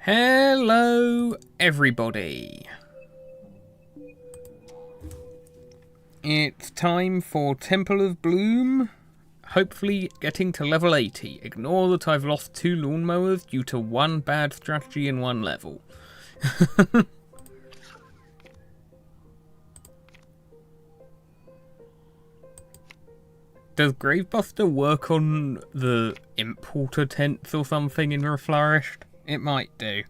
Hello, everybody. It's time for Temple of Bloom. Hopefully getting to level 80. Ignore that I've lost 2 lawnmowers due to 1 bad strategy in 1 level. Does Gravebuster work on the importer tents or something in Reflourished? It might do.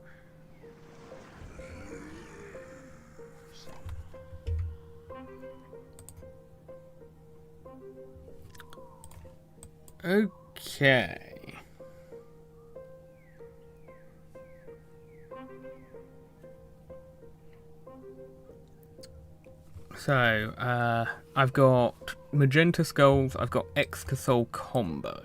Okay. So, I've got Magenta Skulls, I've got Excasol combo.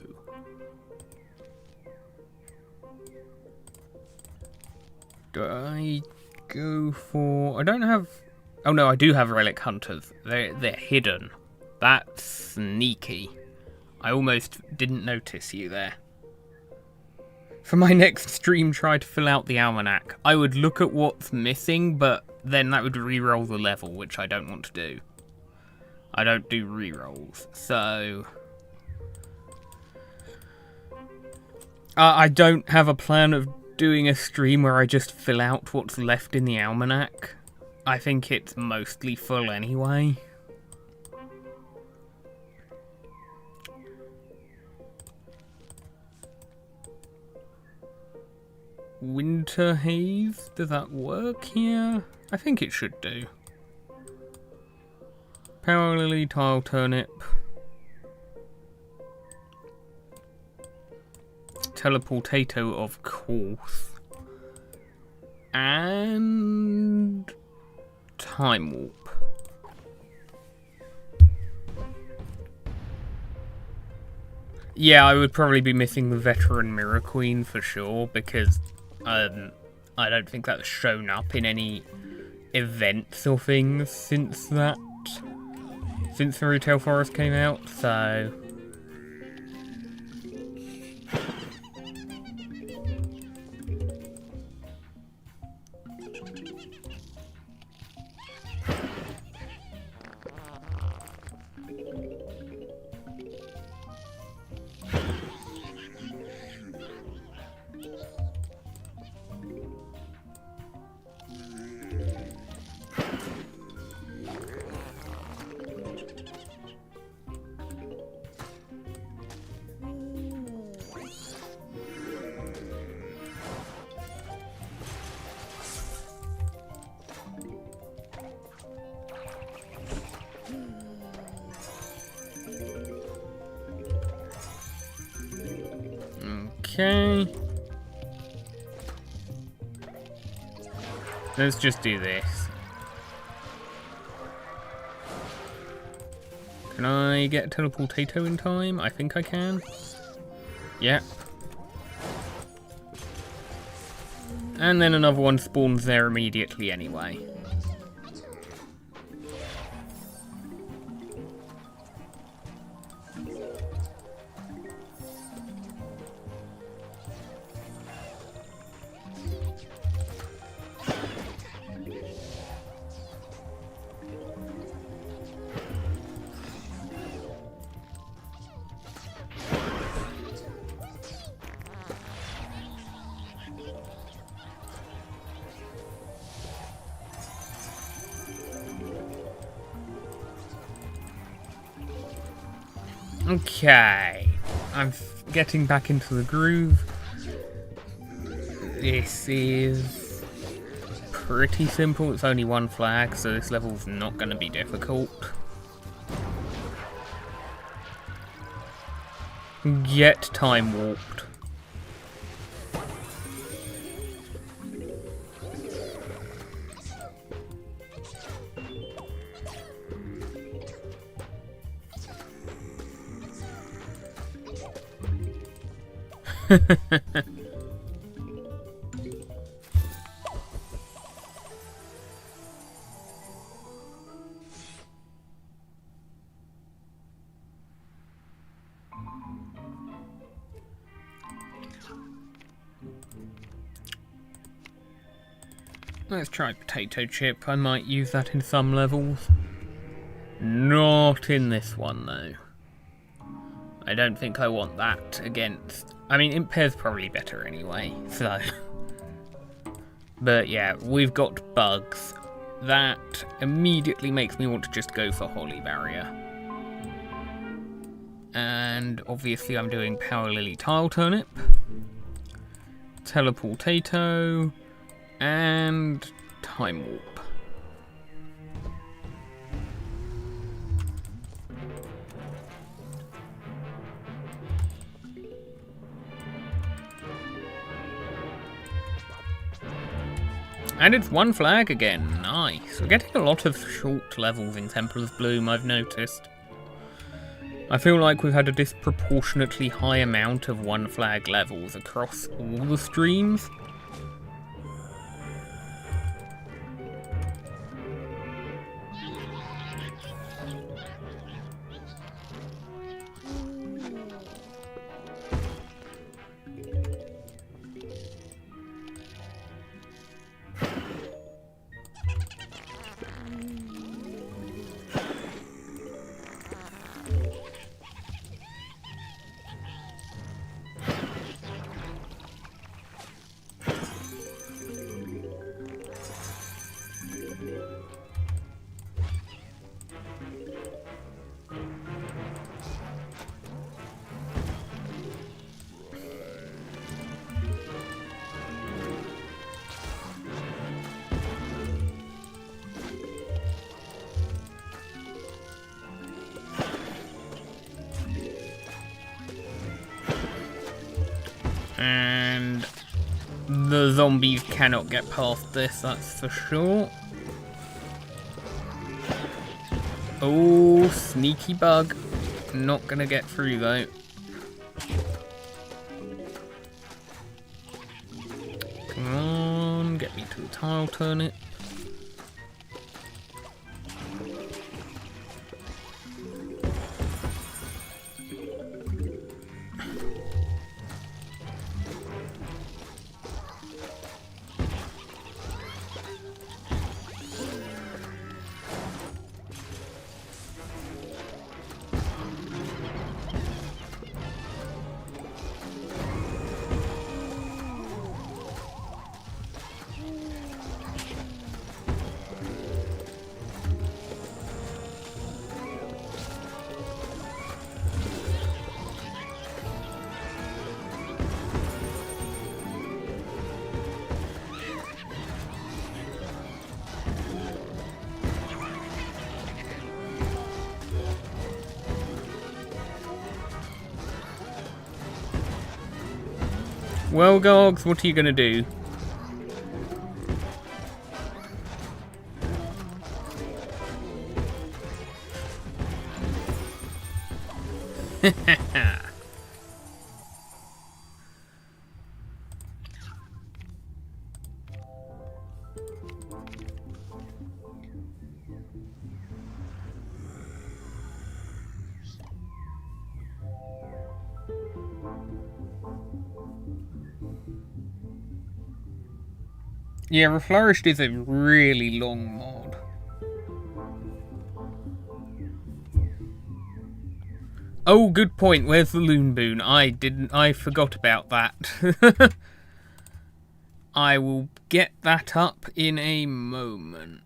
Do I go for... I don't have... Oh no, I do have Relic Hunters. They're hidden. That's sneaky. I almost didn't notice you there. For my next stream, try to fill out the almanac. I would look at what's missing, but then that would re-roll the level, which I don't want to do. I don't do re-rolls, so... I don't have a plan of doing a stream where I just fill out what's left in the almanac. I think it's mostly full anyway. Winter Haze, does that work here? I think it should do. Power Lily, Tile Turnip. Teleportato, of course. And... Time Warp. Yeah, I would probably be missing the Veteran Mirror Queen for sure, because I don't think that's shown up in any events or things since the Retail Forest came out, so... Okay. Let's just do this. Can I get a Teleportato in time? I think I can. Yep. And then another one spawns there immediately anyway. Okay, I'm getting back into the groove. This is pretty simple. It's only 1 flag, so this level's not going to be difficult. Get time warped. Let's try potato chip. I might use that in some levels. Not in this one, though. I don't think I want that against... I mean, Impair's probably better anyway, so... But yeah, we've got bugs. That immediately makes me want to just go for Holly Barrier. And obviously I'm doing Power Lily Tile Turnip. Teleportato. And Time Warp. And it's one flag again. Nice. We're getting a lot of short levels in Temple of Bloom, I've noticed. I feel like we've had a disproportionately high amount of one flag levels across all the streams. And the zombies cannot get past this, that's for sure. Oh, sneaky bug. Not gonna get through though. Come on, get me to the tile turnip. Well, Gogs, what are you gonna do? Yeah, Reflourished is a really long mod. Oh, good point. Where's the Loon Boon? I forgot about that. I will get that up in a moment.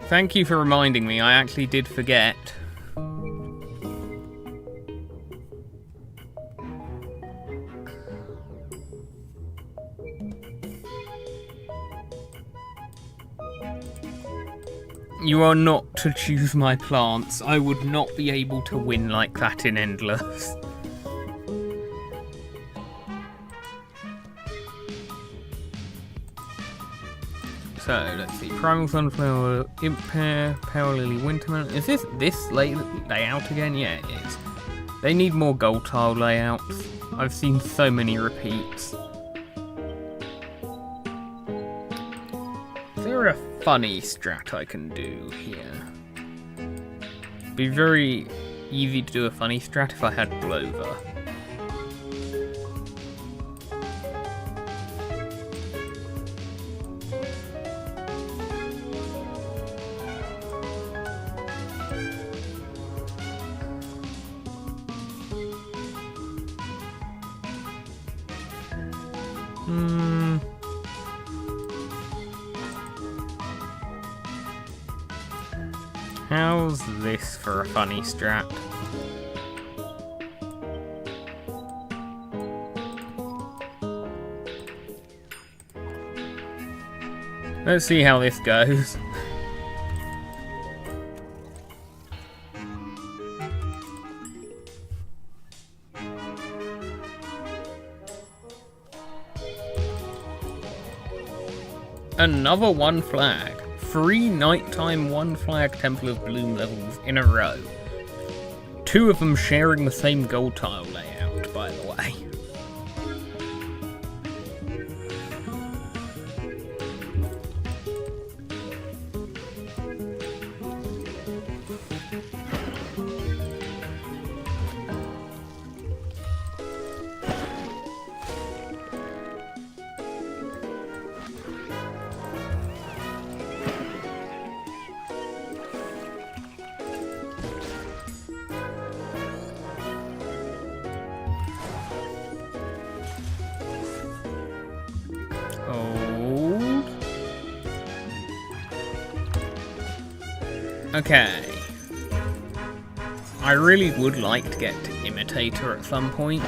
Thank you for reminding me, I actually did forget. You are not to choose my plants. I would not be able to win like that in Endless. so let's see. Primal Sunflower, Imp Pear, Power Lily, Wintermelon. Is this layout again? Yeah, it is. They need more gold tile layouts. I've seen so many repeats. Is there a funny strat I can do here? Be very easy to do a funny strat if I had Blover. How's this for a funny strat? Let's see how this goes. Another one flag. 3 nighttime one flag Temple of Bloom levels in a row. 2 of them sharing the same gold tile layout, by the way. Okay. I really would like to get to Imitator at some point.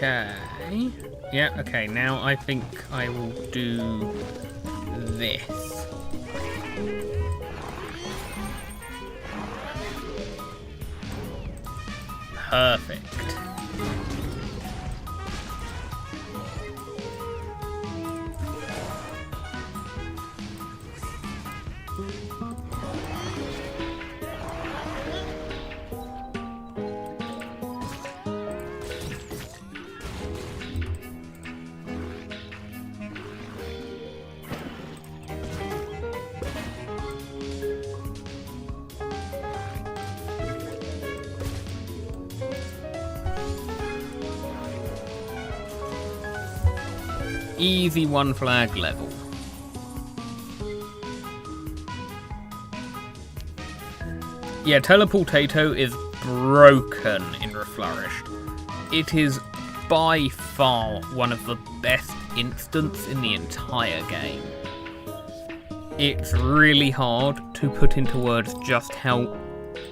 Okay. Yeah, okay, now I think I will do this. Perfect. Easy one flag level. Yeah, Teleportato is broken in Reflourished. It is by far one of the best instants in the entire game. It's really hard to put into words just how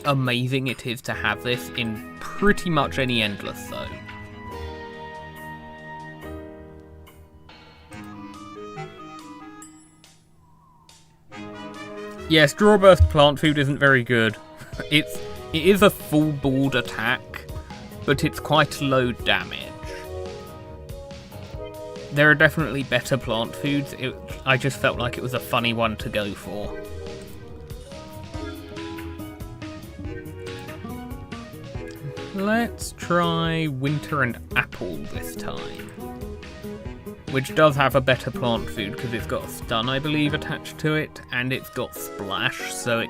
amazing it is to have this in pretty much any endless zone. Yeah, Straw Burst plant food isn't very good. It is a full board attack, but it's quite low damage. There are definitely better plant foods. I just felt like it was a funny one to go for. Let's try Winter and Apple this time. Which does have a better plant food because it's got a stun, I believe, attached to it, and it's got splash, so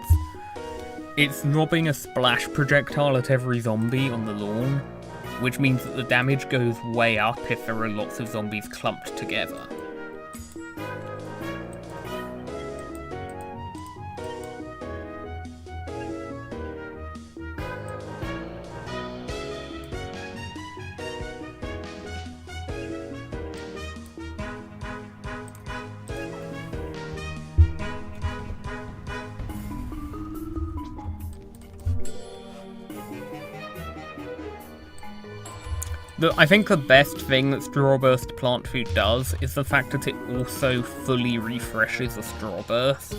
it's lobbing a splash projectile at every zombie on the lawn, which means that the damage goes way up if there are lots of zombies clumped together. I think the best thing that Strawburst plant food does is the fact that it also fully refreshes the Strawburst.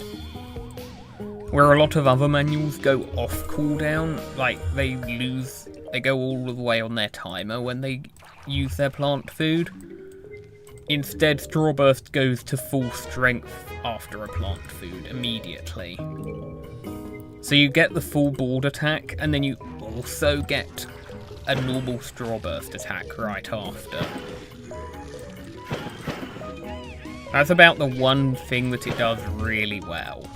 Where a lot of other manuals go off cooldown, like they go all the way on their timer when they use their plant food. Instead, Strawburst goes to full strength after a plant food immediately. So you get the full board attack, and then you also get a normal Strawburst attack right after. That's about the one thing that it does really well.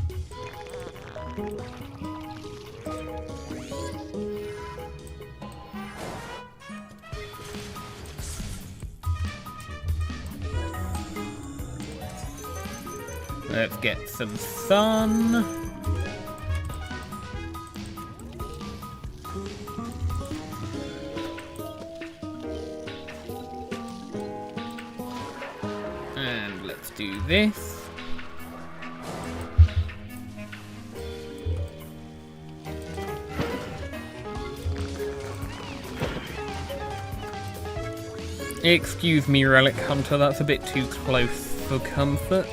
Let's get some sun. And let's do this. Excuse me, Relic Hunter, that's a bit too close for comfort.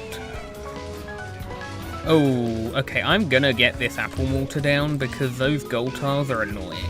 Oh, okay, I'm gonna get this apple mortar down because those gold tiles are annoying.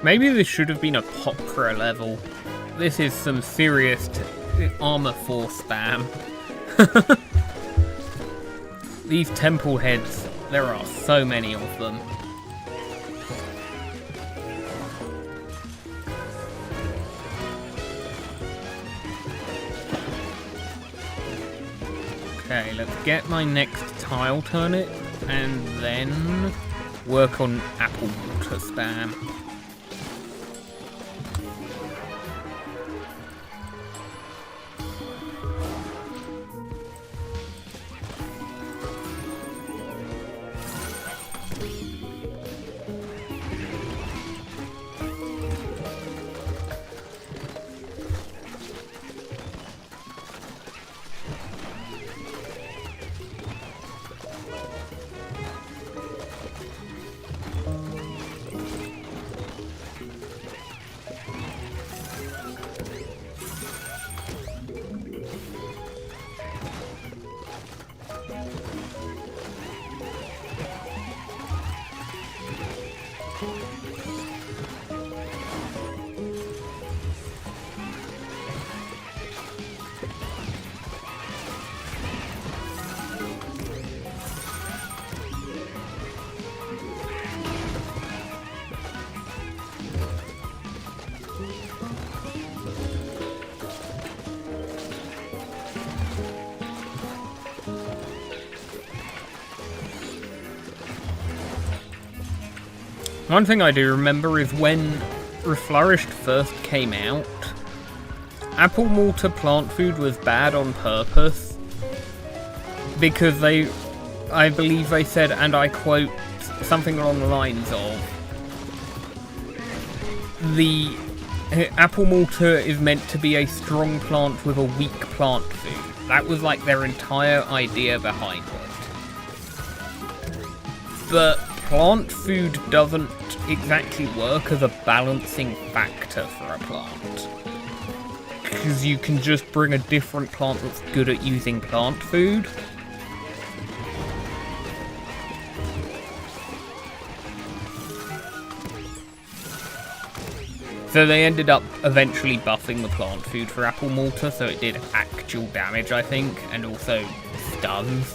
Maybe this should have been a Popra level. This is some serious armor 4 spam. These temple heads, there are so many of them. Okay, let's get my next tile turnip and then work on apple water spam. One thing I do remember is when Reflourished first came out, apple mortar plant food was bad on purpose because I believe they said, and I quote, something along the lines of, the apple mortar is meant to be a strong plant with a weak plant food. That was like their entire idea behind it. But plant food doesn't exactly work as a balancing factor for a plant. Because you can just bring a different plant that's good at using plant food. So they ended up eventually buffing the plant food for Apple Mortar, so it did actual damage, I think, and also stuns.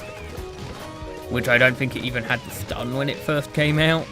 Which I don't think it even had the stun when it first came out.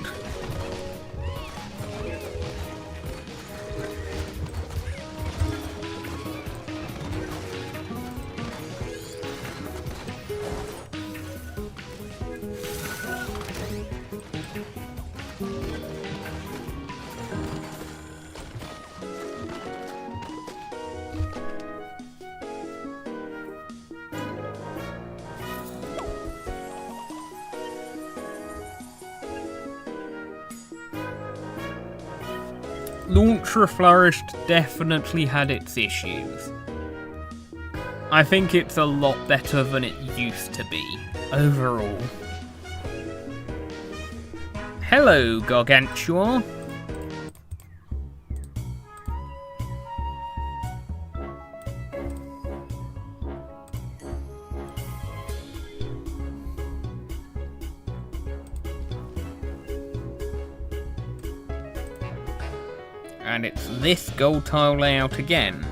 Launch Reflourished definitely had its issues. I think it's a lot better than it used to be, overall. Hello, Gargantua. And it's this gold tile layout again.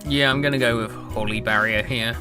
Yeah, I'm gonna go with Holly Barrier here.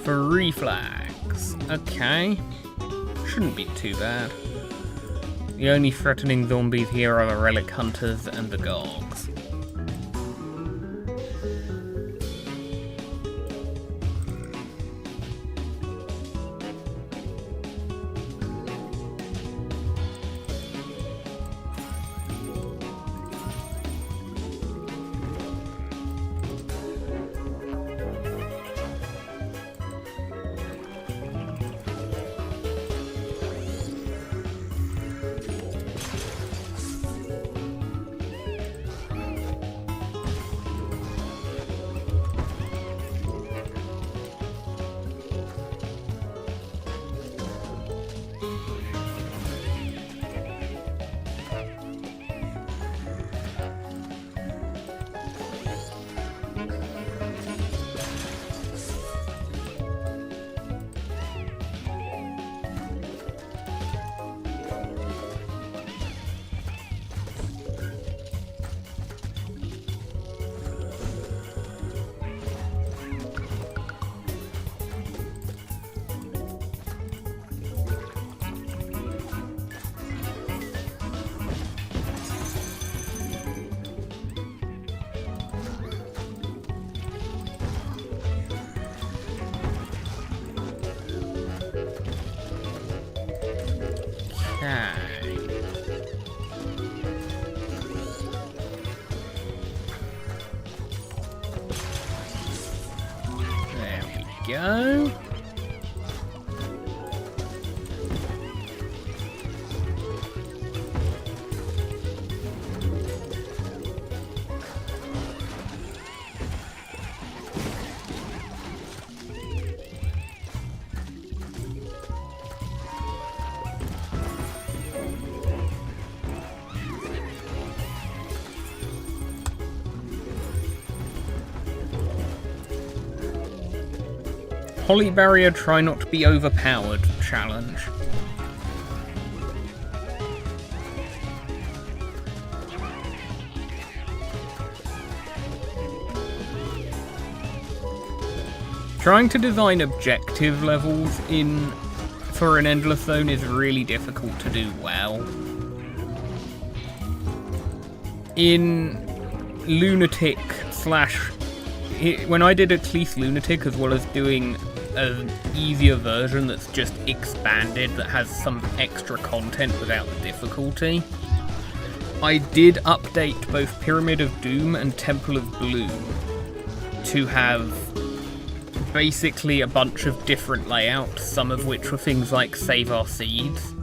Free flags. Okay. Shouldn't be too bad. The only threatening zombies here are the relic hunters and the gorgs. There we go. Holly Barrier try not to be overpowered challenge. Trying to design objective levels for an endless zone is really difficult to do well. In Lunatic when I did at least Lunatic, as well as doing an easier version that's just expanded, that has some extra content without the difficulty, I did update both Pyramid of Doom and Temple of Bloom to have basically a bunch of different layouts, some of which were things like Save Our Seeds.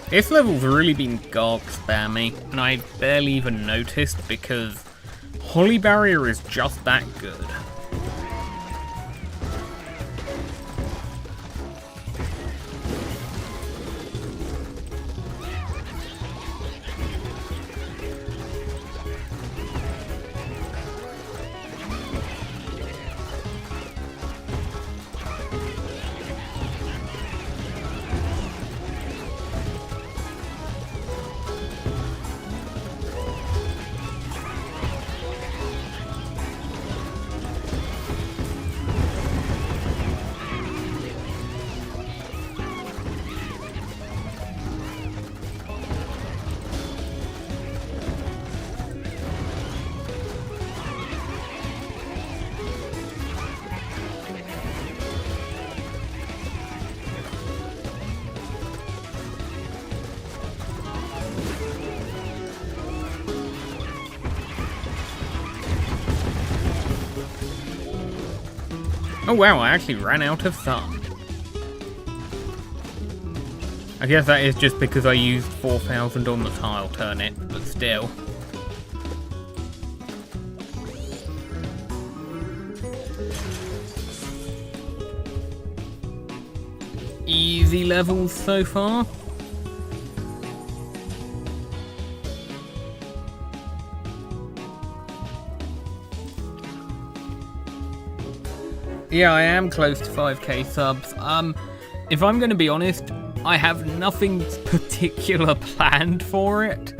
This level's really been Garg spammy, and I barely even noticed because Holly Barrier is just that good. Oh wow, I actually ran out of sun. I guess that is just because I used 4,000 on the tile turnip, but still. Easy levels so far. Yeah, I am close to 5k subs. If I'm going to be honest, I have nothing particular planned for it.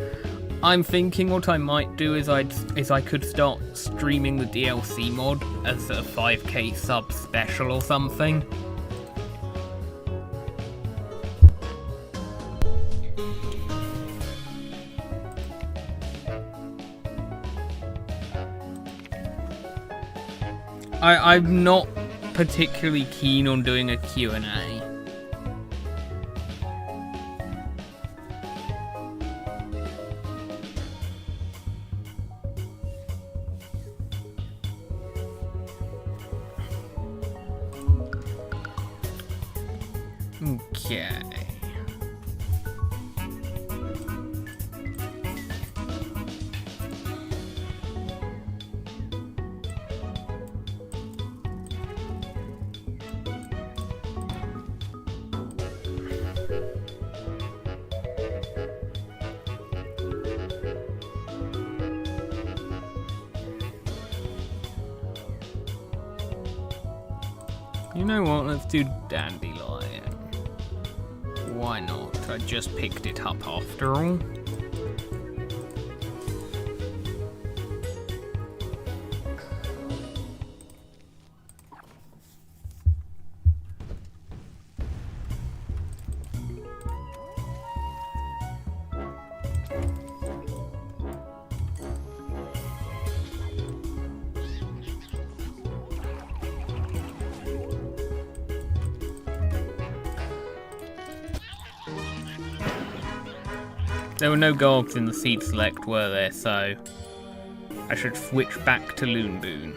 I'm thinking what I might do is I could start streaming the DLC mod as a 5k sub special or something. I'm not particularly keen on doing a Q&A. Okay. You know what? Let's do dandelion. Why not? I just picked it up after all. There were no gogs in the seed select, were there? So I should switch back to Loonboon.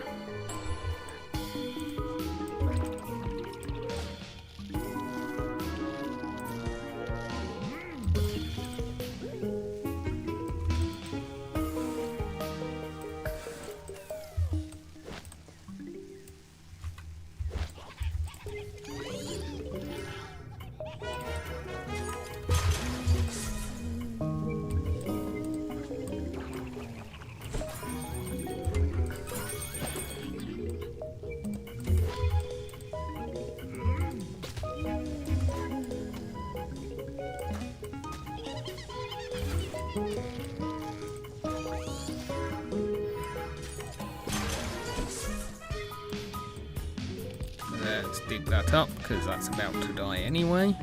Let's dig that up, because that's about to die anyway.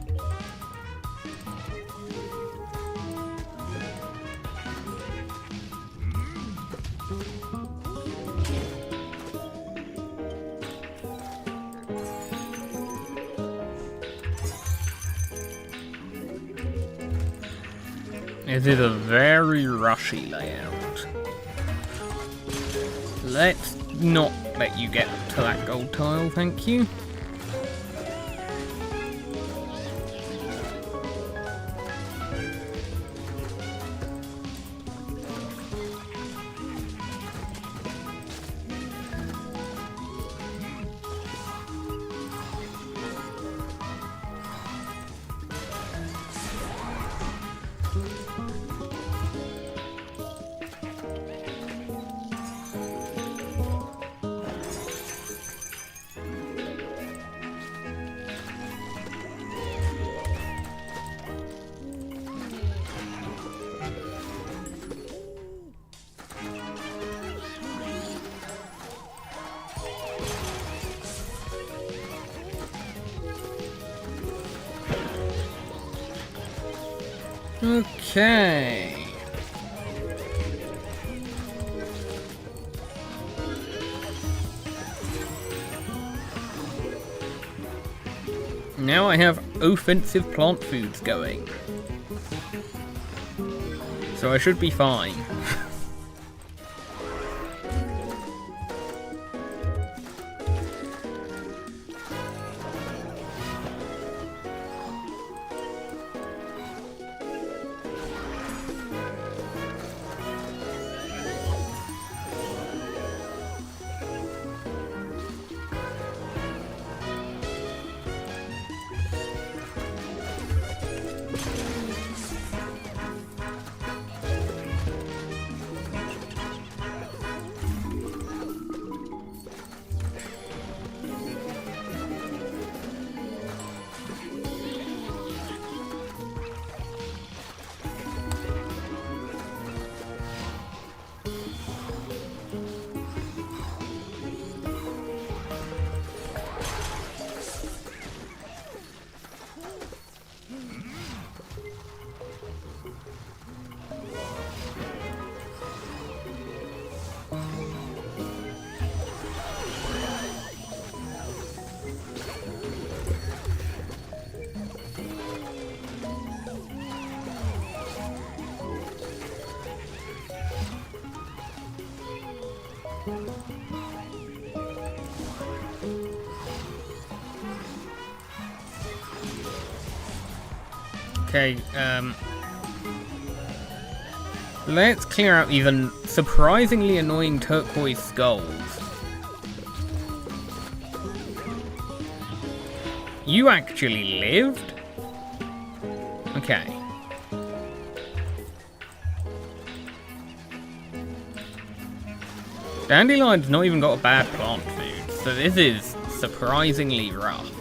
It is a very rushy layout. Let's not let you get to that gold tile, thank you. Okay. Now I have offensive plant foods going. So I should be fine. Okay, let's clear out even surprisingly annoying turquoise skulls. You actually lived? Okay. Dandelion's not even got a bad plant food, so this is surprisingly rough.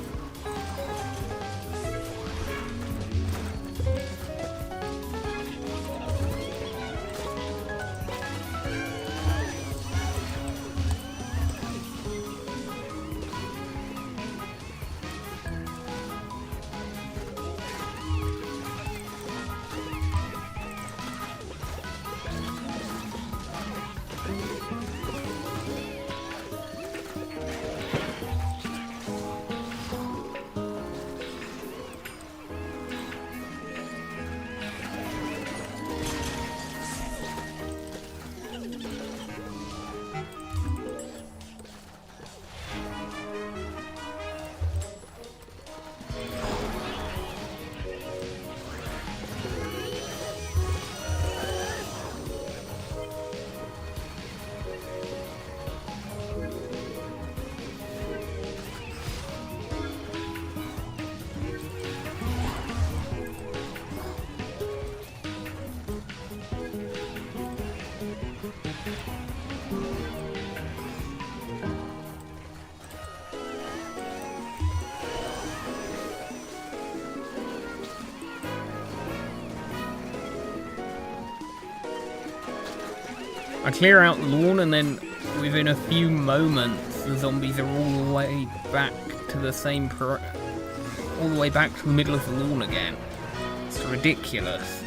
I clear out the lawn and then within a few moments the zombies are all the way back to the same all the way back to the middle of the lawn again. It's ridiculous.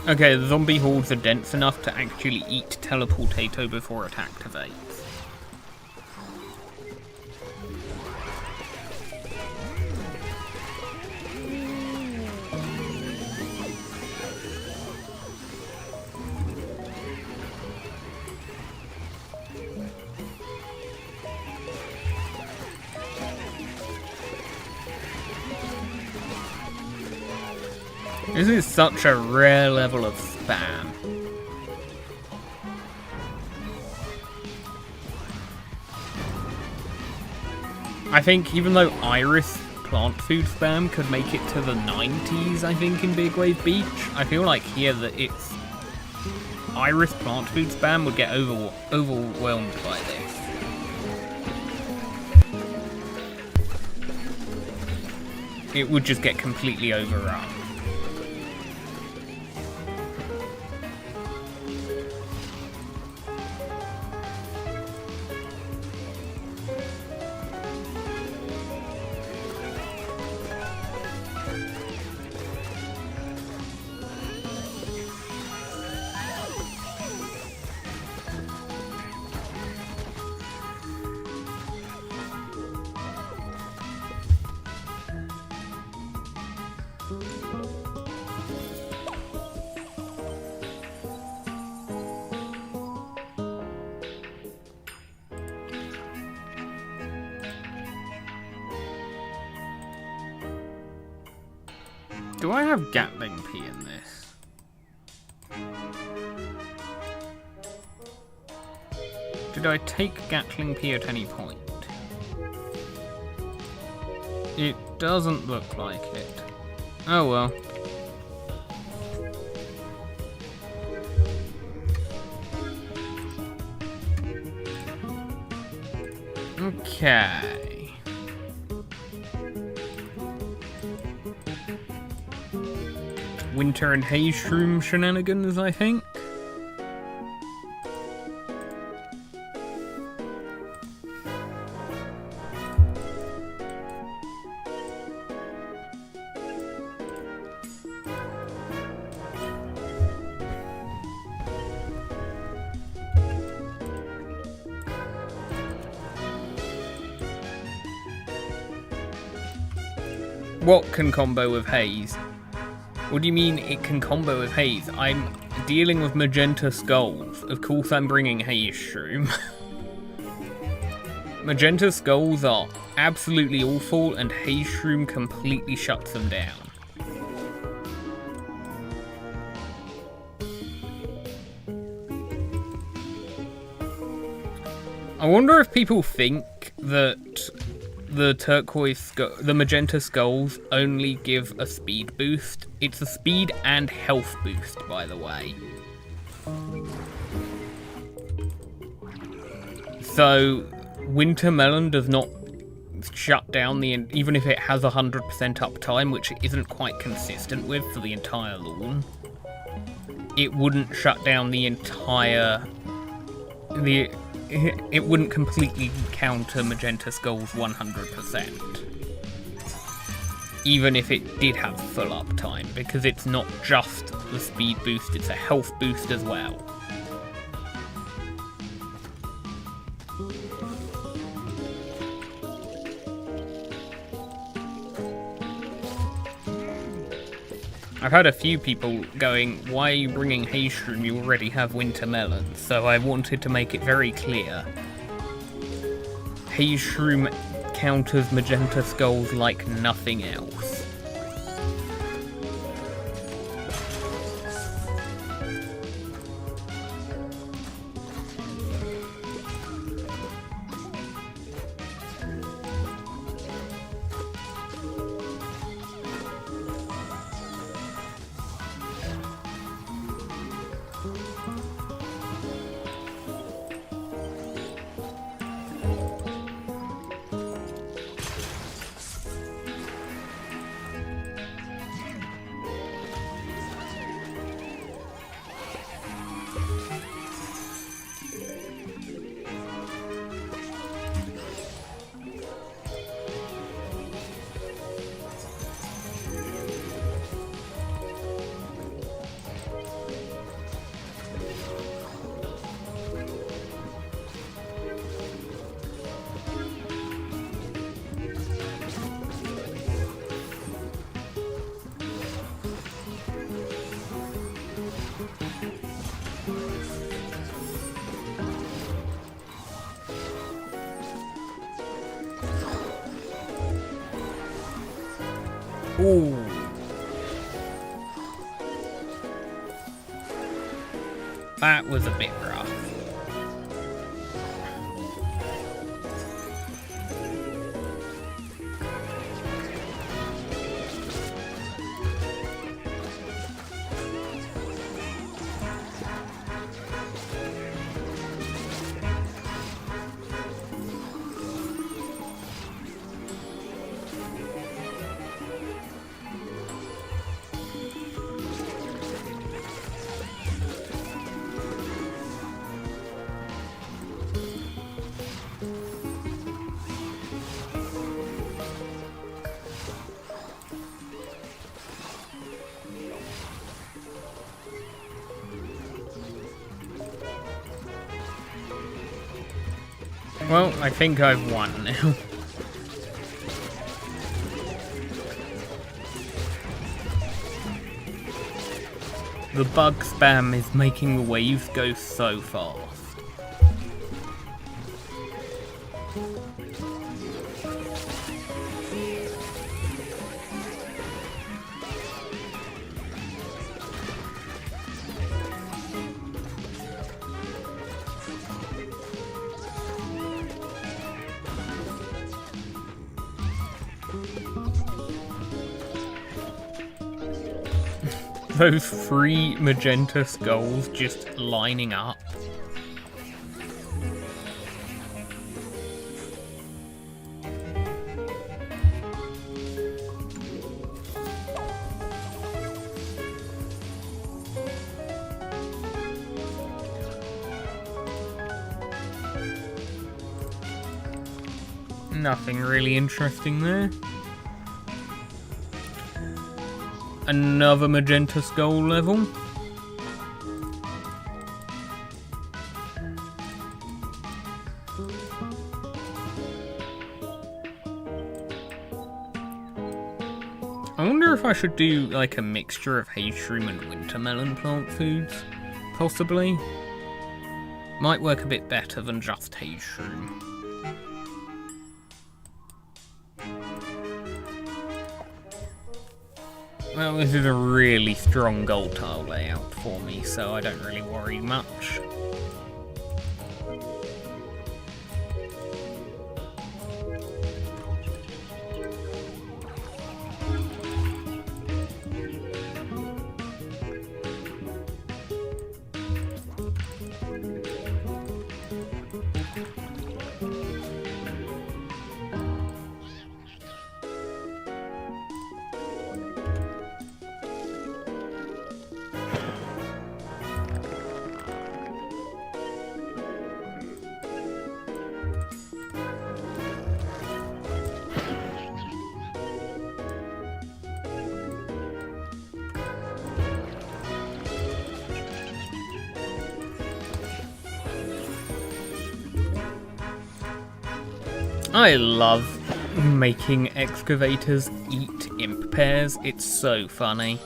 Okay, the zombie hordes are dense enough to actually eat Teleportato before it activates. This is such a rare level of spam. I think even though Iris plant food spam could make it to the 90s, I think, in Big Wave Beach, I feel like here that it's Iris plant food spam would get overwhelmed by this. It would just get completely overrun. Do I have Gatling P in this? Did I take Gatling P at any point? It doesn't look like it. Oh well. Okay. Winter and Haze Shroom shenanigans, I think. What can combo with Haze? What do you mean it can combo with Haze? I'm dealing with Magenta Skulls. Of course I'm bringing Haze Shroom. Magenta Skulls are absolutely awful and Haze Shroom completely shuts them down. wonder if people think that the magenta skulls only give a speed boost. It's a speed and health boost, by the way. So, Winter Melon does not shut down even if it has 100% uptime, which it isn't quite consistent with for the entire lawn. It wouldn't shut down the entire... It wouldn't completely counter Magenta Skull's 100%. Even if it did have full uptime, because it's not just the speed boost, it's a health boost as well. I've had a few people going, why are you bringing Hayshroom? You already have Winter Melon. So I wanted to make it very clear. Hayshroom counters Magenta Skulls like nothing else. Ooh. That was a bit rough. Well, I think I've won now. The bug spam is making the waves go so fast. Those 3 magenta skulls just lining up. Nothing really interesting there. Another magenta skull level. I wonder if I should do like a mixture of Hayshroom and Wintermelon plant foods, possibly. Might work a bit better than just Hayshroom. Well, this is a really strong gold tile layout for me, so I don't really worry much. I love making excavators eat imp pairs. It's so funny.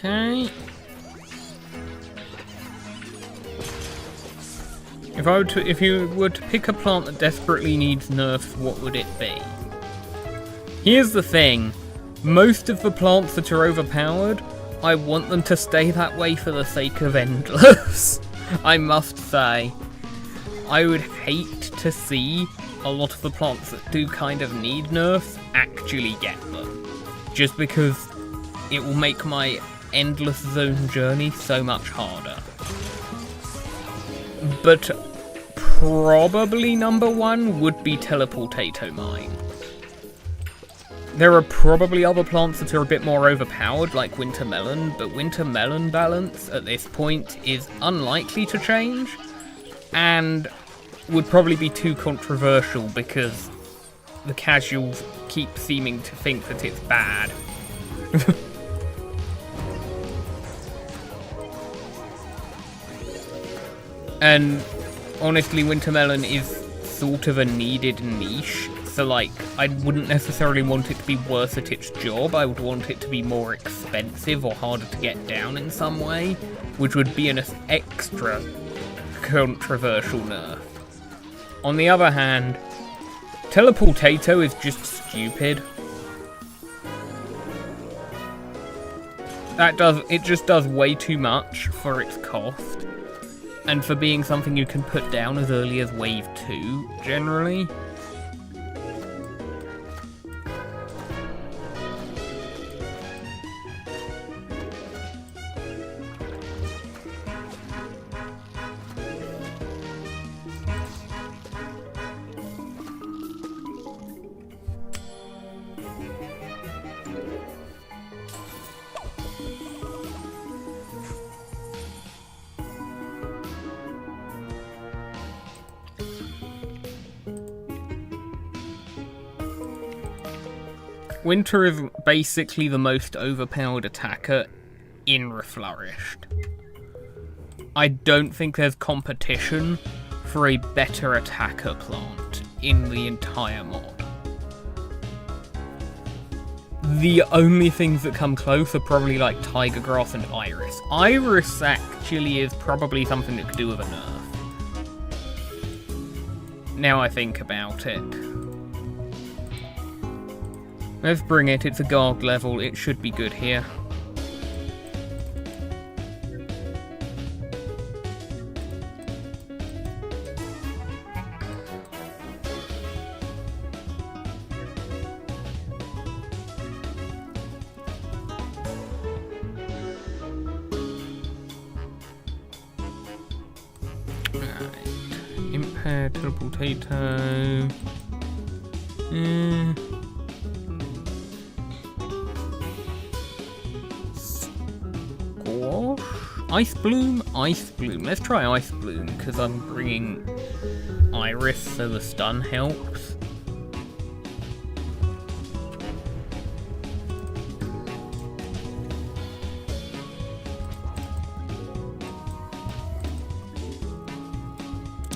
Okay. If you were to pick a plant that desperately needs nerfs, what would it be? Here's the thing. Most of the plants that are overpowered, I want them to stay that way for the sake of endless. I must say. I would hate to see a lot of the plants that do kind of need nerfs actually get them. Just because it will make my endless zone journey so much harder. But probably number one would be teleportato mine. There are probably other plants that are a bit more overpowered, like winter melon, but winter melon balance at this point is unlikely to change, and would probably be too controversial because the casuals keep seeming to think that it's bad. And honestly, wintermelon is sort of a needed niche, so like, I wouldn't necessarily want it to be worse at its job. I would want it to be more expensive or harder to get down in some way, which would be an extra controversial nerf. On the other hand, teleportato is just stupid. It just does way too much for its cost. And for being something you can put down as early as wave 2, generally. Winter is basically the most overpowered attacker in Reflourished. I don't think there's competition for a better attacker plant in the entire mod. The only things that come close are probably like Tiger Grass and Iris. Iris actually is probably something that could do with a nerf. Now I think about it. Let's bring it, it's a guard level, it should be good here. Alright, impair, teleportato. Ice Bloom? Ice Bloom. Let's try Ice Bloom, because I'm bringing Iris, so the stun helps.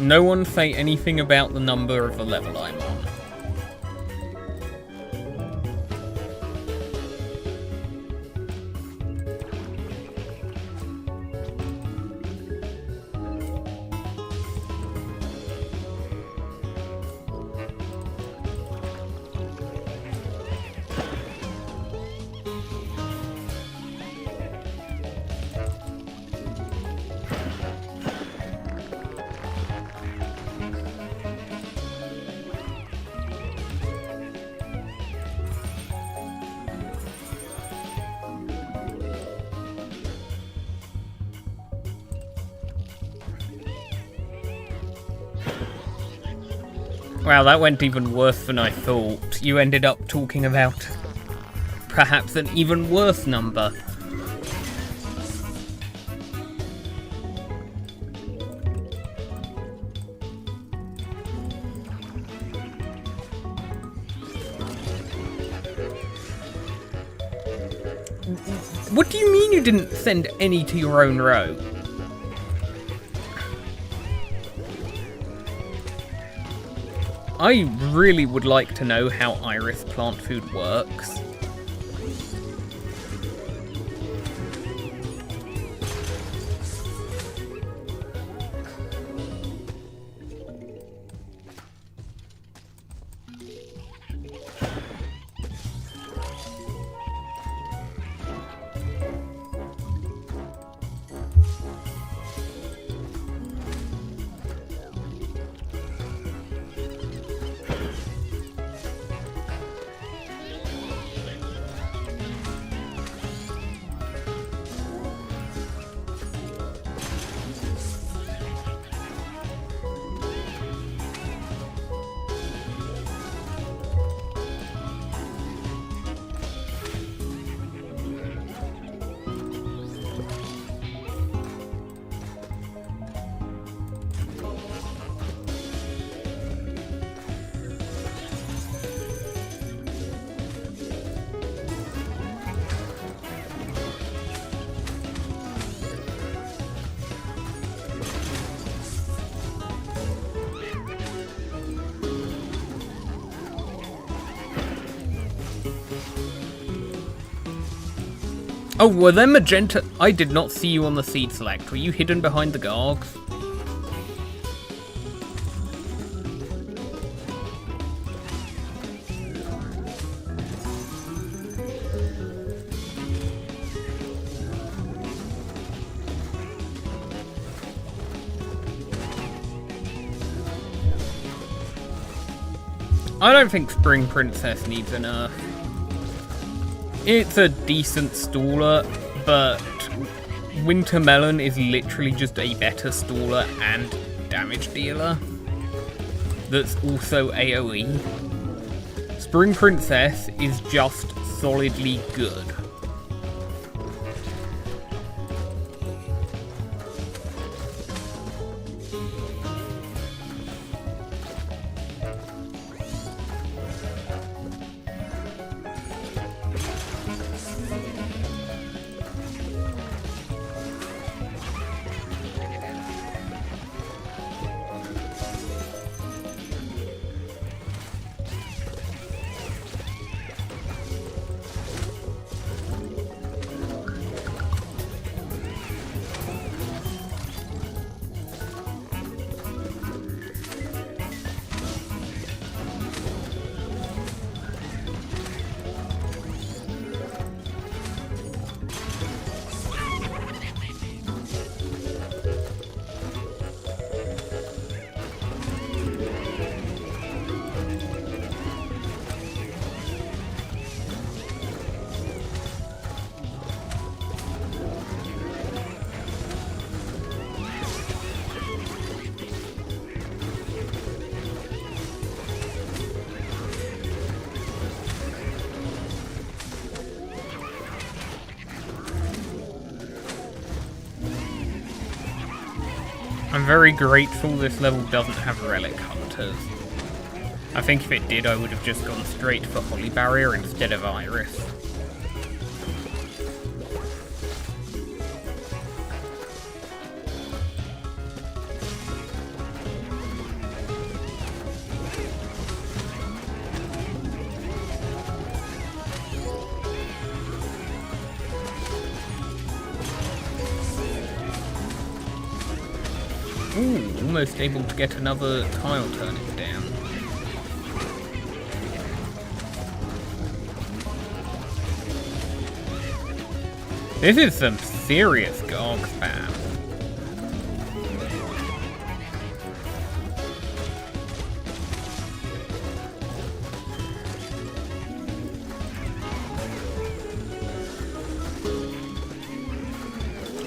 No one say anything about the number of the level I'm on. Wow, that went even worse than I thought. You ended up talking about perhaps an even worse number. What do you mean you didn't send any to your own row? I really would like to know how Iris plant food works. Oh, were there magenta? I did not see you on the seed select. Were you hidden behind the gargs? I don't think Spring Princess needs a nerf. It's a decent staller, but Winter Melon is literally just a better staller and damage dealer that's also AoE. Spring Princess is just solidly good. I'm very grateful this level doesn't have relic hunters. I think if it did, I would have just gone straight for Holly Barrier instead of Iris. Ooh, almost able to get another tile turning down. This is some serious Garg spam.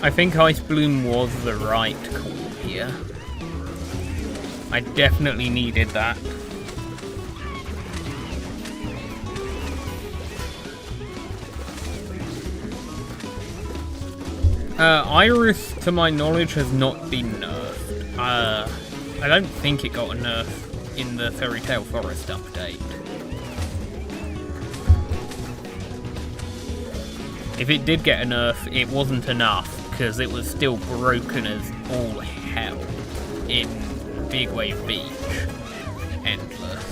I think Ice Bloom was the right call here. I definitely needed that. Iris, to my knowledge, has not been nerfed. I don't think it got a nerf in the Fairy Tale Forest update. If it did get a nerf, it wasn't enough, because it was still broken as all hell in Big Wave Beach. Endless.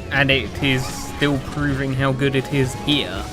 And it is still proving how good it is here.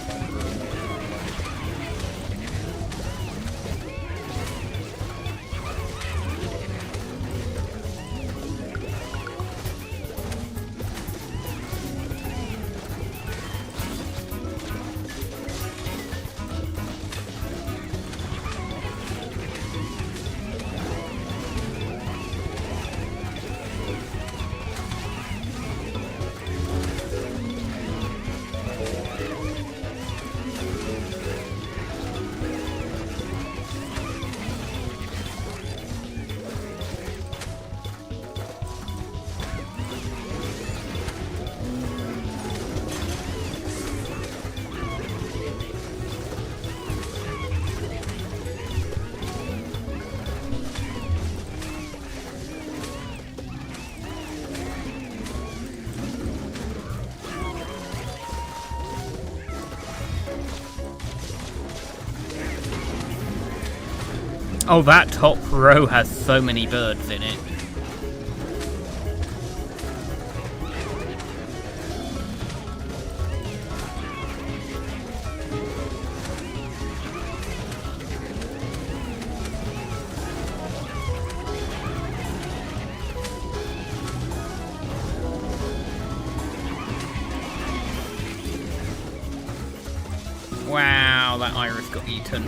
Oh, that top row has so many birds in it. Wow, that iris got eaten.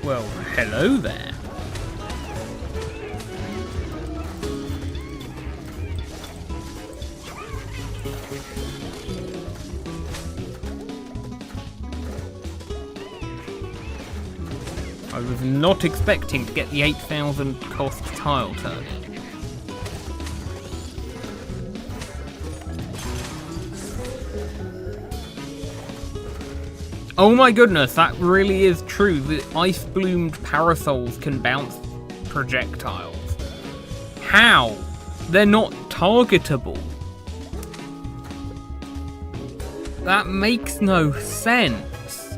Well, hello there. I was not expecting to get the 8,000 cost tile turning. Oh my goodness, that really is true. The ice-bloomed parasols can bounce projectiles. How? They're not targetable. That makes no sense.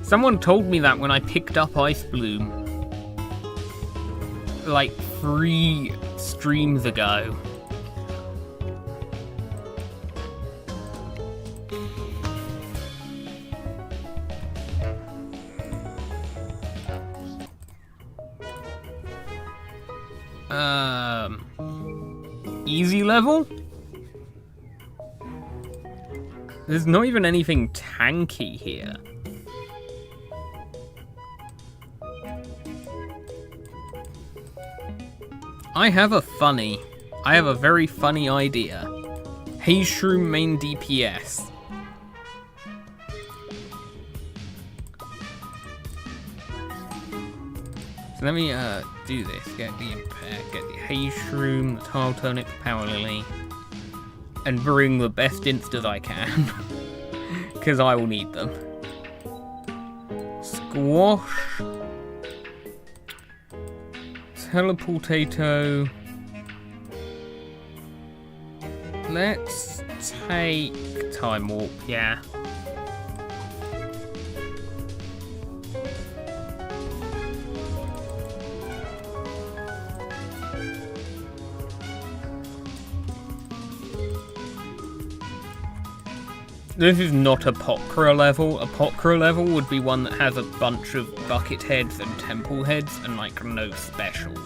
Someone told me that when I picked up Ice Bloom, like 3 streams ago. Easy level? There's not even anything tanky here. I have a very funny idea. Hey Shroom main DPS. So let me do this. Get the Impact, get the Haze Shroom, the Tile Turnip, Power Lily, and bring the best instas I can. Because I will need them. Squash. Teleportato. Let's take Time Warp, yeah. This is not a Pokra level. A Pokra level would be one that has a bunch of bucket heads and temple heads and like no specials.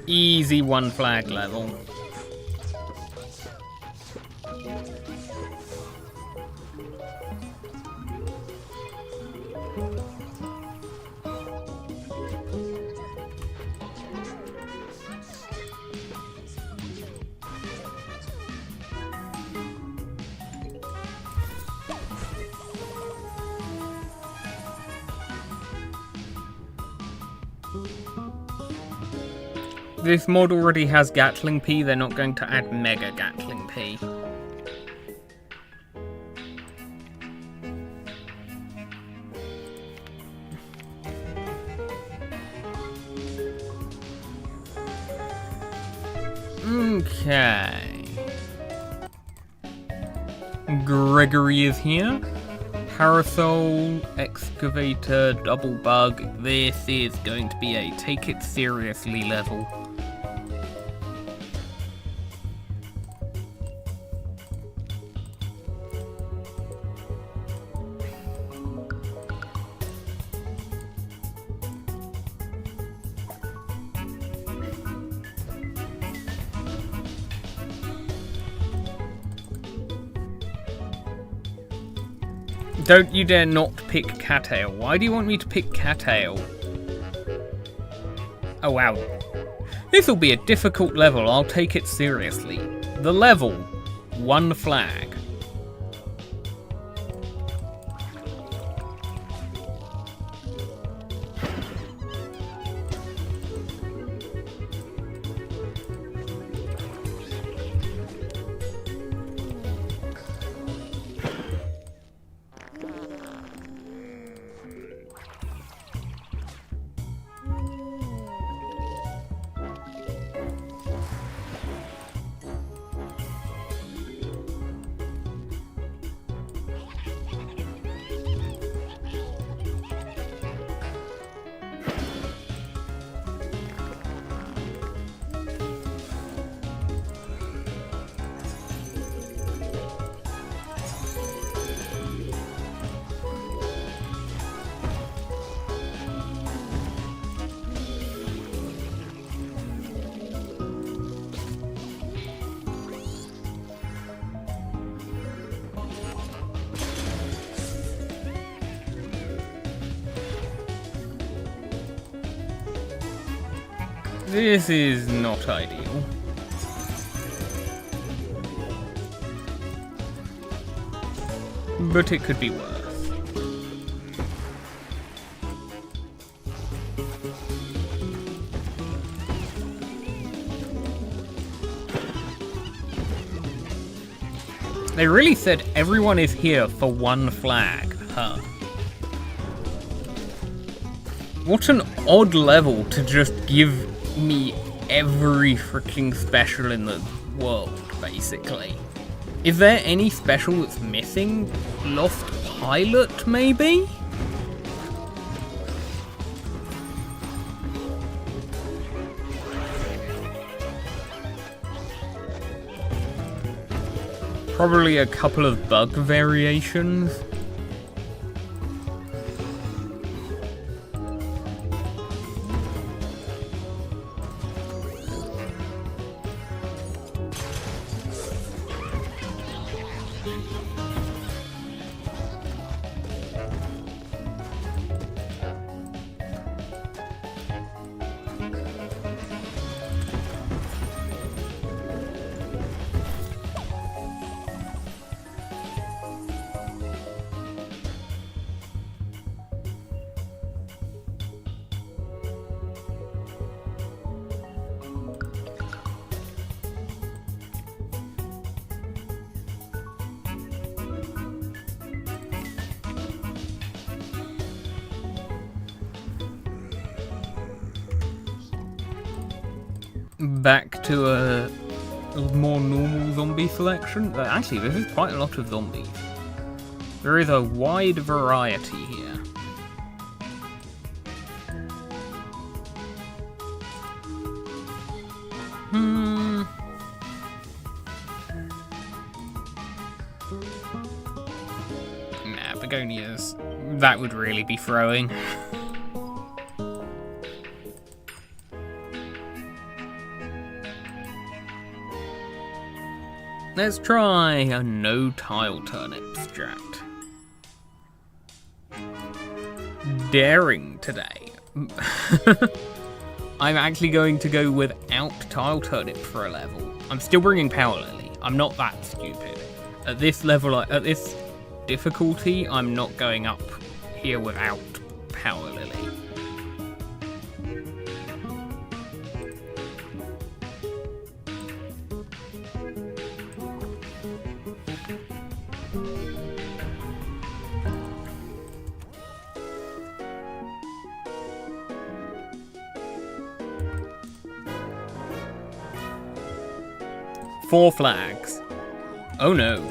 Easy one flag level. This mod already has Gatling P, they're not going to add Mega Gatling P. Okay. Gregory is here. Parasol, Excavator, Double Bug. This is going to be a take it seriously level. Don't you dare not pick Cattail. Why do you want me to pick Cattail? Oh wow. This'll be a difficult level, I'll take it seriously. The level, one flag. This is not ideal. But it could be worse. They really said everyone is here for one flag, huh? What an odd level to just give me every freaking special in the world, basically. Is there any special that's missing? Lost Pilot, maybe? Probably a couple of bug variations. Back to a more normal zombie selection. Actually, this is quite a lot of zombies. There is a wide variety here. Nah, begonias. That would really be throwing. Let's try a no tile turnip strat. Daring today. I'm actually going to go without tile turnip for a level. I'm still bringing Power Lily. I'm not that stupid. At this level, at this difficulty, I'm not going up here without Power Lily. Four flags. Oh no.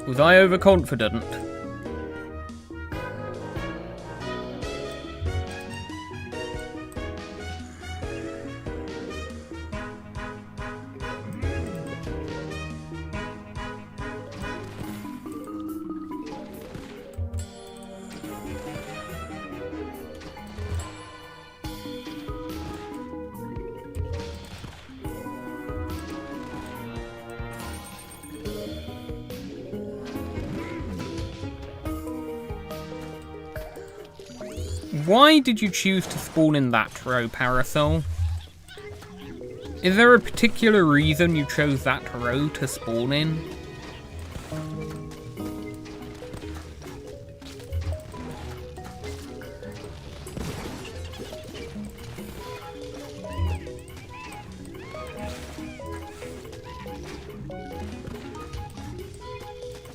Was I overconfident? Why did you choose to spawn in that row, Parasol? Is there a particular reason you chose that row to spawn in?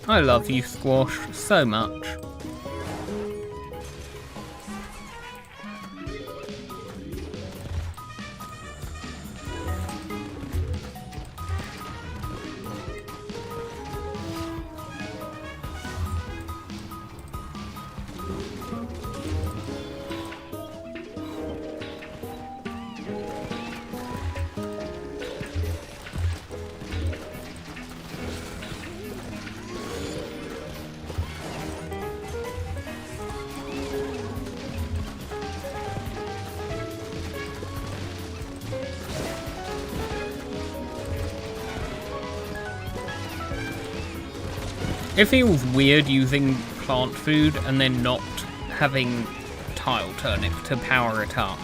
I love you, Squash, so much. It feels weird using plant food and then not having tile turnip to power it up.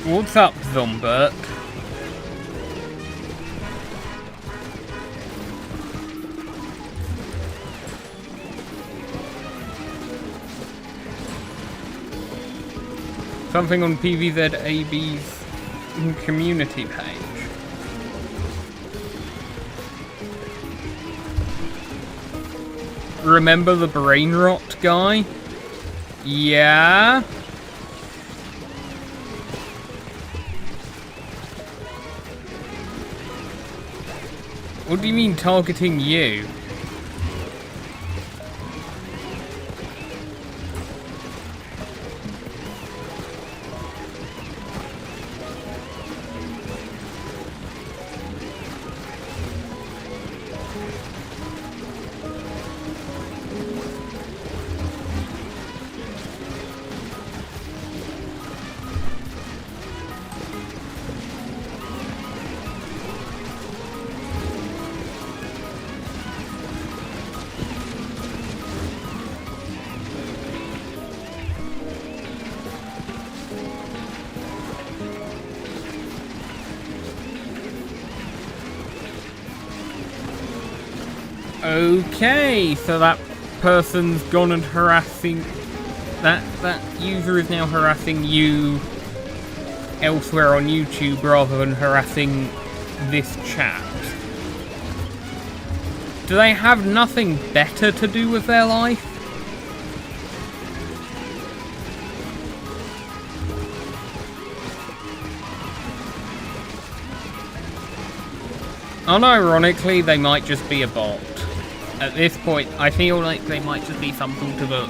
What's up, Zombert? Something on PvZ2's community page. Remember the brain rot guy? Yeah? What do you mean targeting you? Okay, so that person's gone and harassing... That user is now harassing you elsewhere on YouTube rather than harassing this chat. Do they have nothing better to do with their life? Unironically, they might just be a bot. At this point, I feel like they might just be some sort of a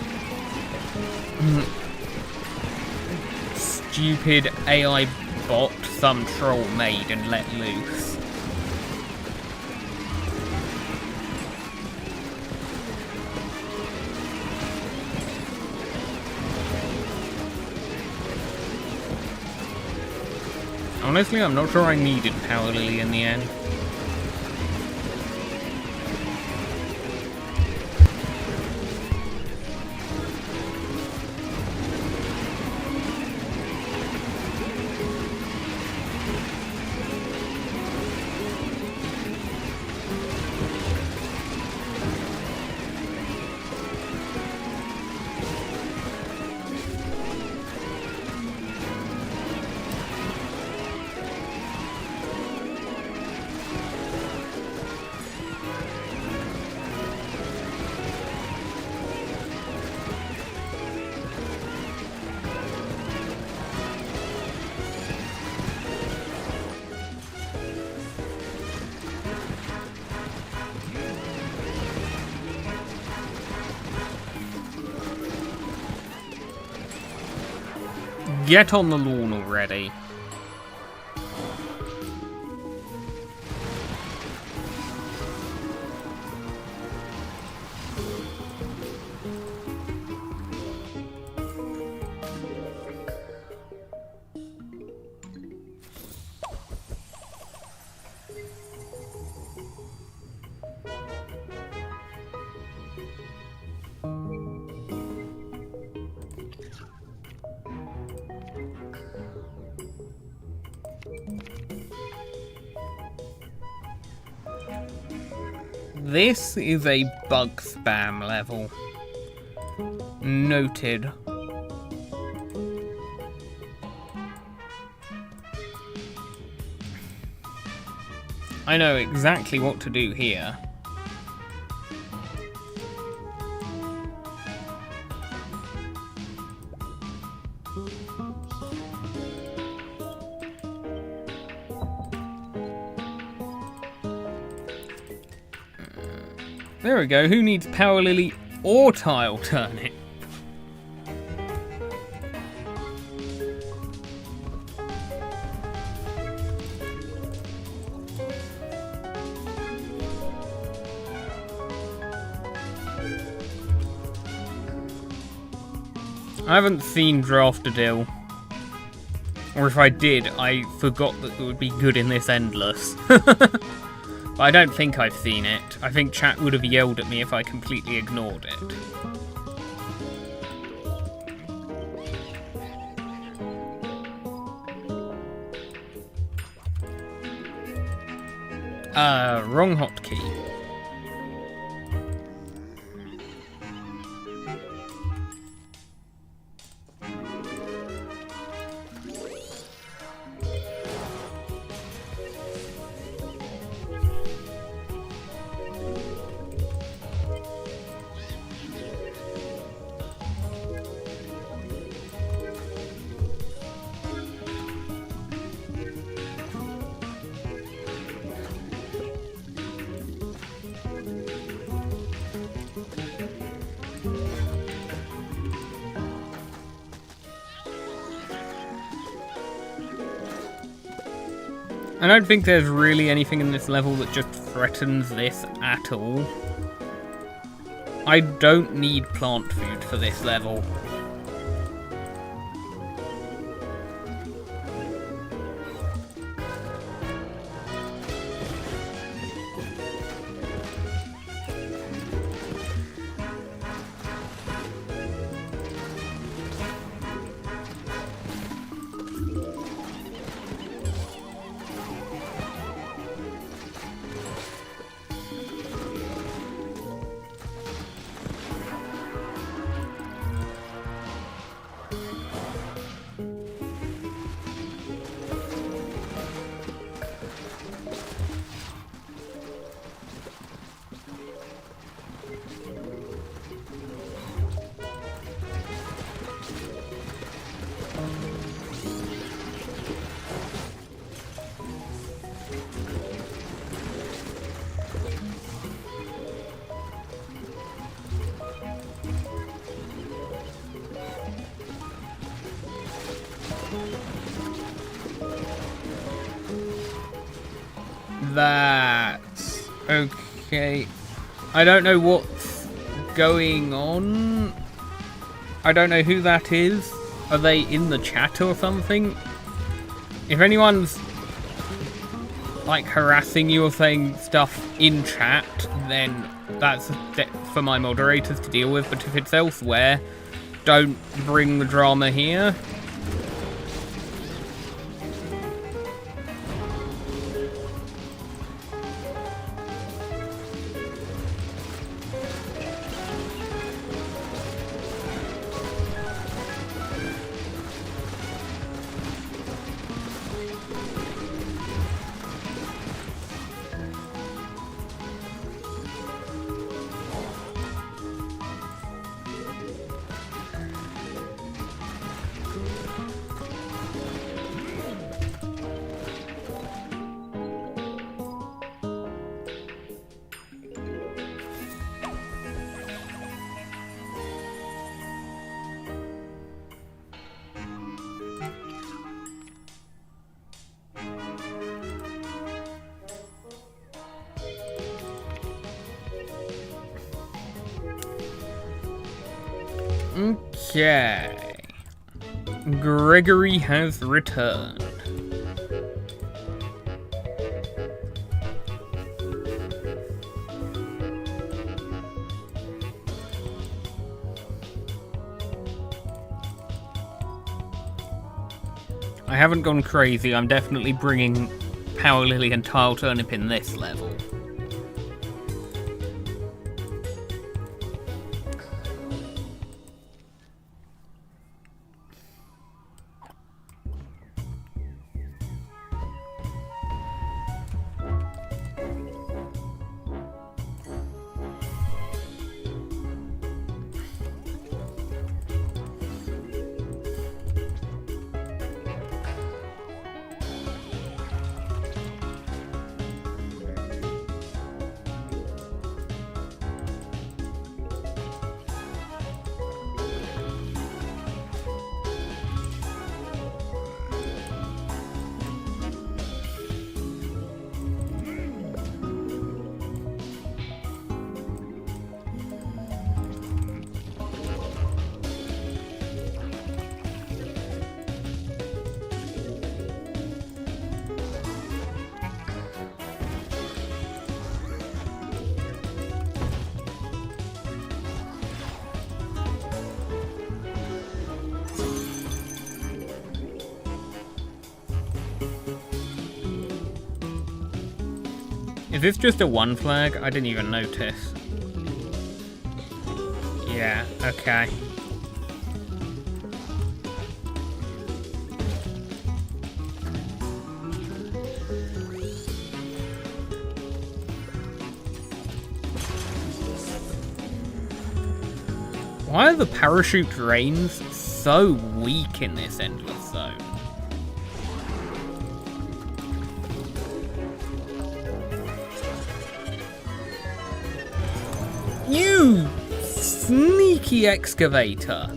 stupid AI bot some troll made and let loose. Honestly, I'm not sure I needed Power Lily in the end. Get on the lawn already. This is a bug spam level. Noted. I know exactly what to do here. There we go, who needs Power Lily or Tile Turnip? I haven't seen Draftadil. Or if I did, I forgot that it would be good in this Endless. But I don't think I've seen it. I think chat would have yelled at me if I completely ignored it. Wrong hotkey. I don't think there's really anything in this level that just threatens this at all. I don't need plant food for this level. That's okay. I don't know what's going on. I don't know who that is. Are they in the chat or something? If anyone's like harassing you or saying stuff in chat, then that's for my moderators to deal with. But if it's elsewhere, don't bring the drama here. Okay. Gregory has returned. I haven't gone crazy. I'm definitely bringing Power Lily and Tile Turnip in this level. Is this just a one flag? I didn't even notice. Yeah, okay. Why are the parachute drains so weak in this endless zone? You sneaky excavator!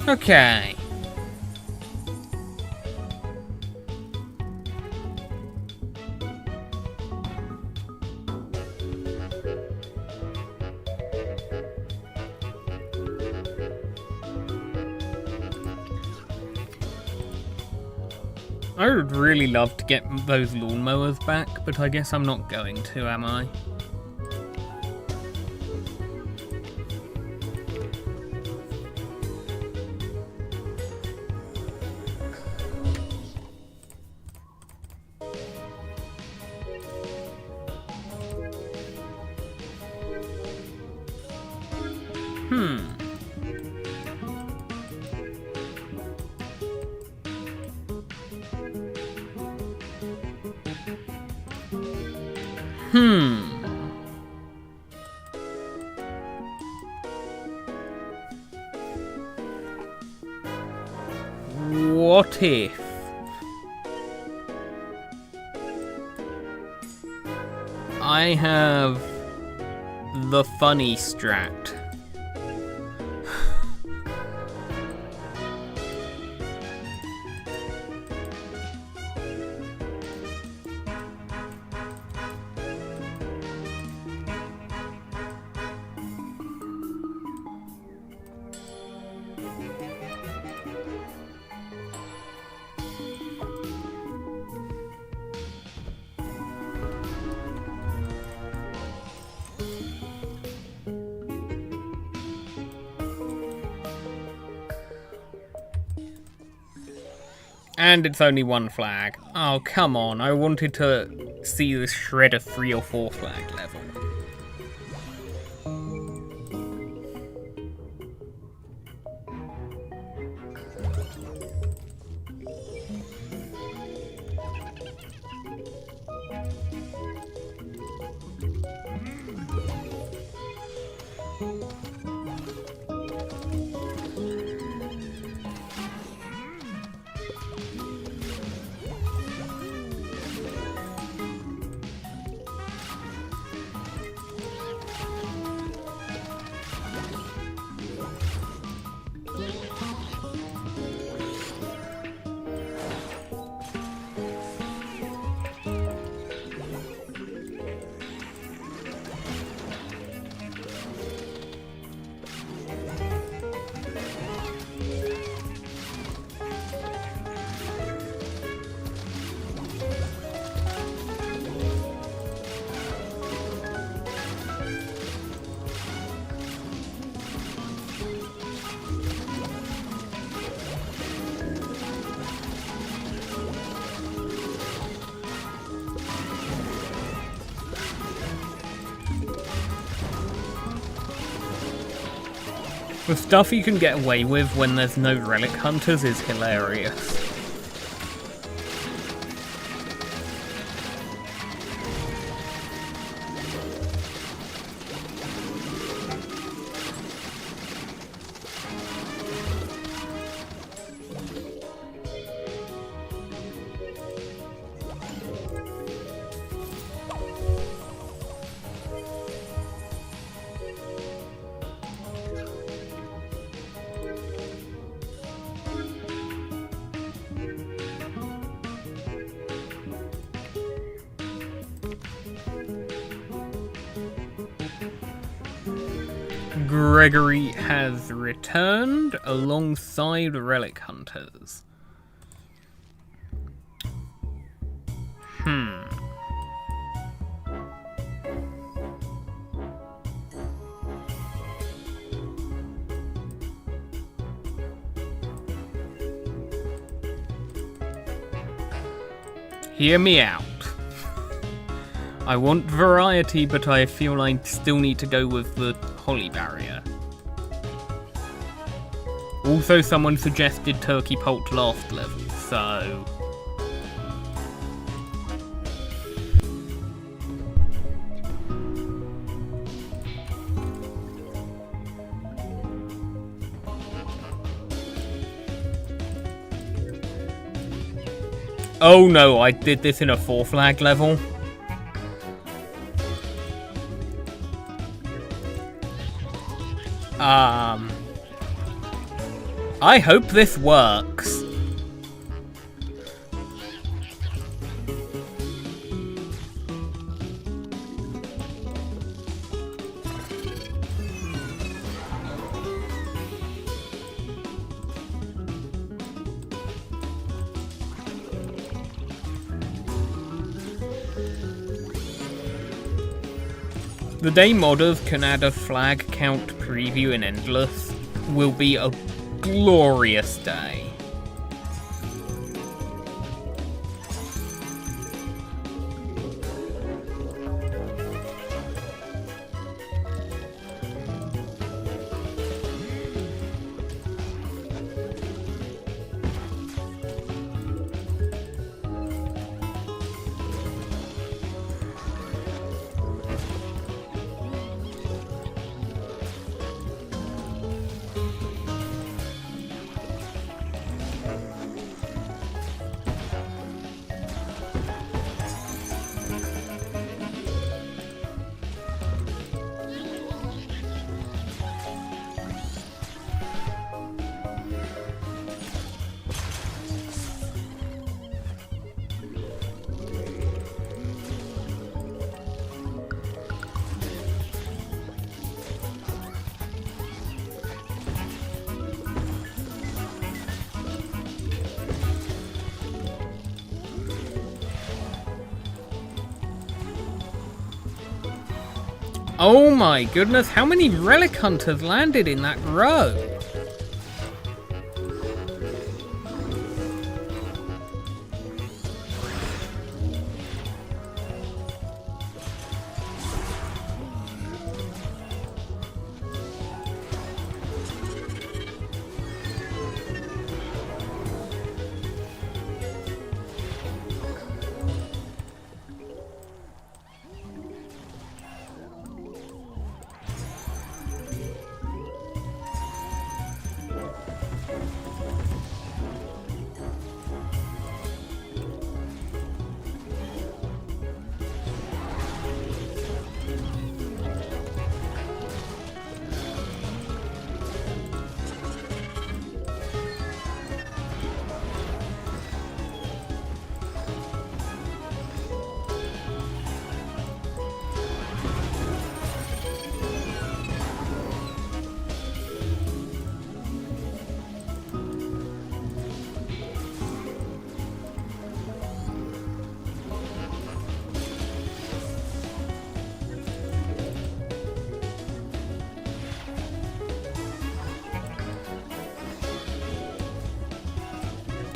Okay. I would really love to get those lawnmowers back, but I guess I'm not going to, am I? What if I have the funny strat? And it's only one flag. Oh, come on. I wanted to see this shred of 3 or 4 flag level. The stuff you can get away with when there's no relic hunters is hilarious. Gregory has returned alongside relic hunters. Hear me out. I want variety, but I feel I still need to go with the Holly Barrier. Also, someone suggested Turkey Poult last level, so... Oh no, I did this in a 4 flag level. I hope this works. The day modders can add a flag count preview in Endless will be a glorious day. Oh my goodness, how many relic hunters landed in that row?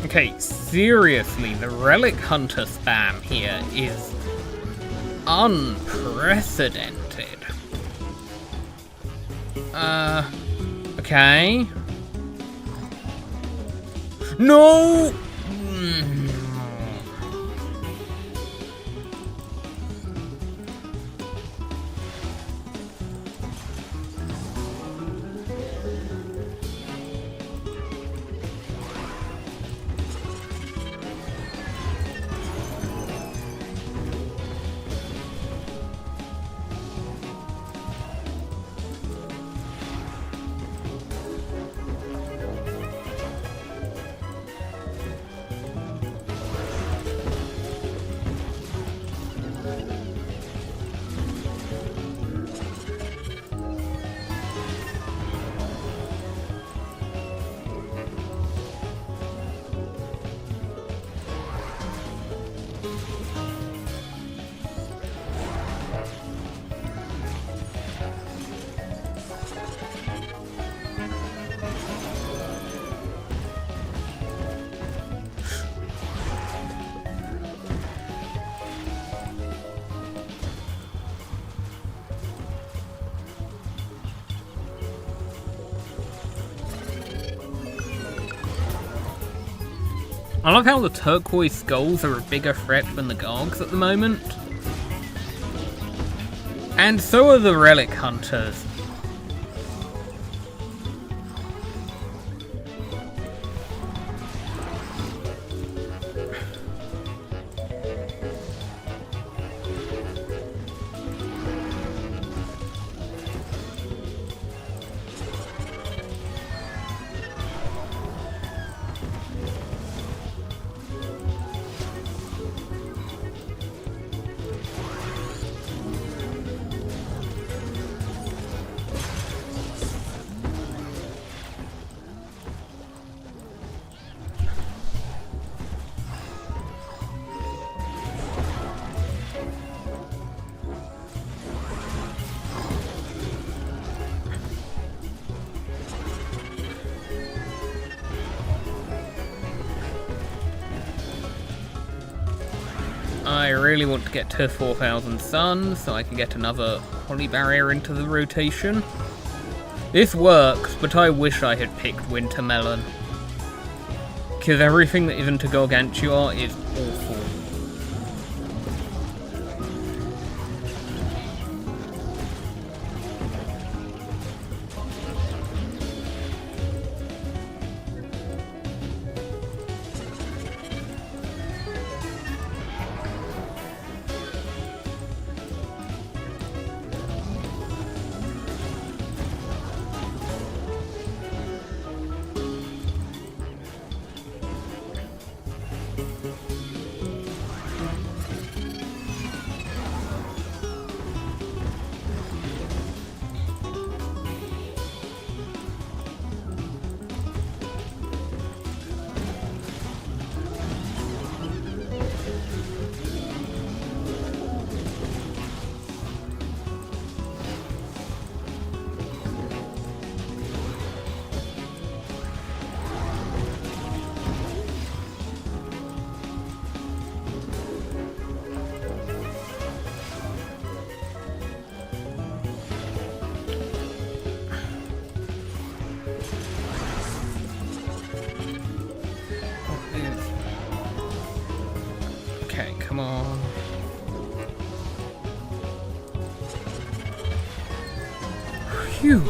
Okay, seriously, the relic hunter spam here is unprecedented. Okay. No! I love how the turquoise skulls are a bigger threat than the Gargs at the moment. And so are the relic hunters. I really want to get to 4,000 suns so I can get another Holy Barrier into the rotation. This works, but I wish I had picked Wintermelon. Because everything that isn't a Gargantua is awful. Okay, come on. Phew.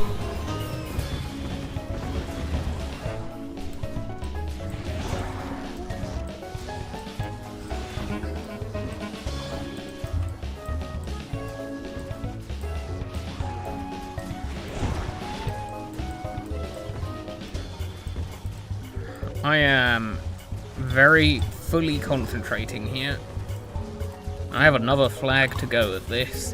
I am very fully concentrating here. I have another flag to go at this.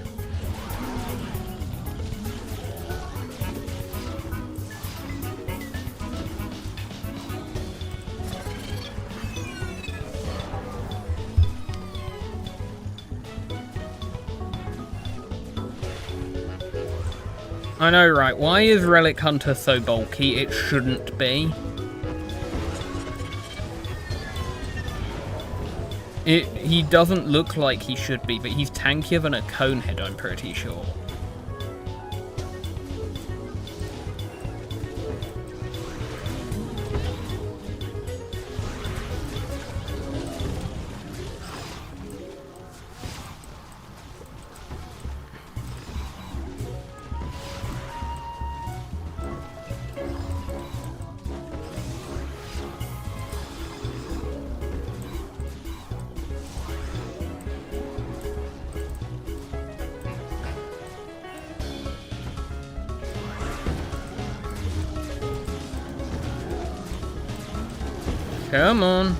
I know, right? Why is Relic Hunter so bulky? It shouldn't be. He doesn't look like he should be, but he's tankier than a Conehead, I'm pretty sure. Come on.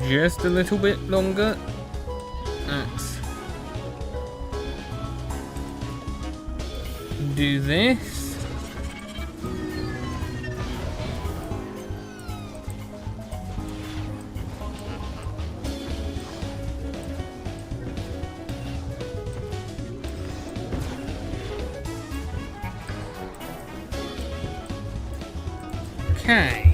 Just a little bit longer. Let's do this. Okay.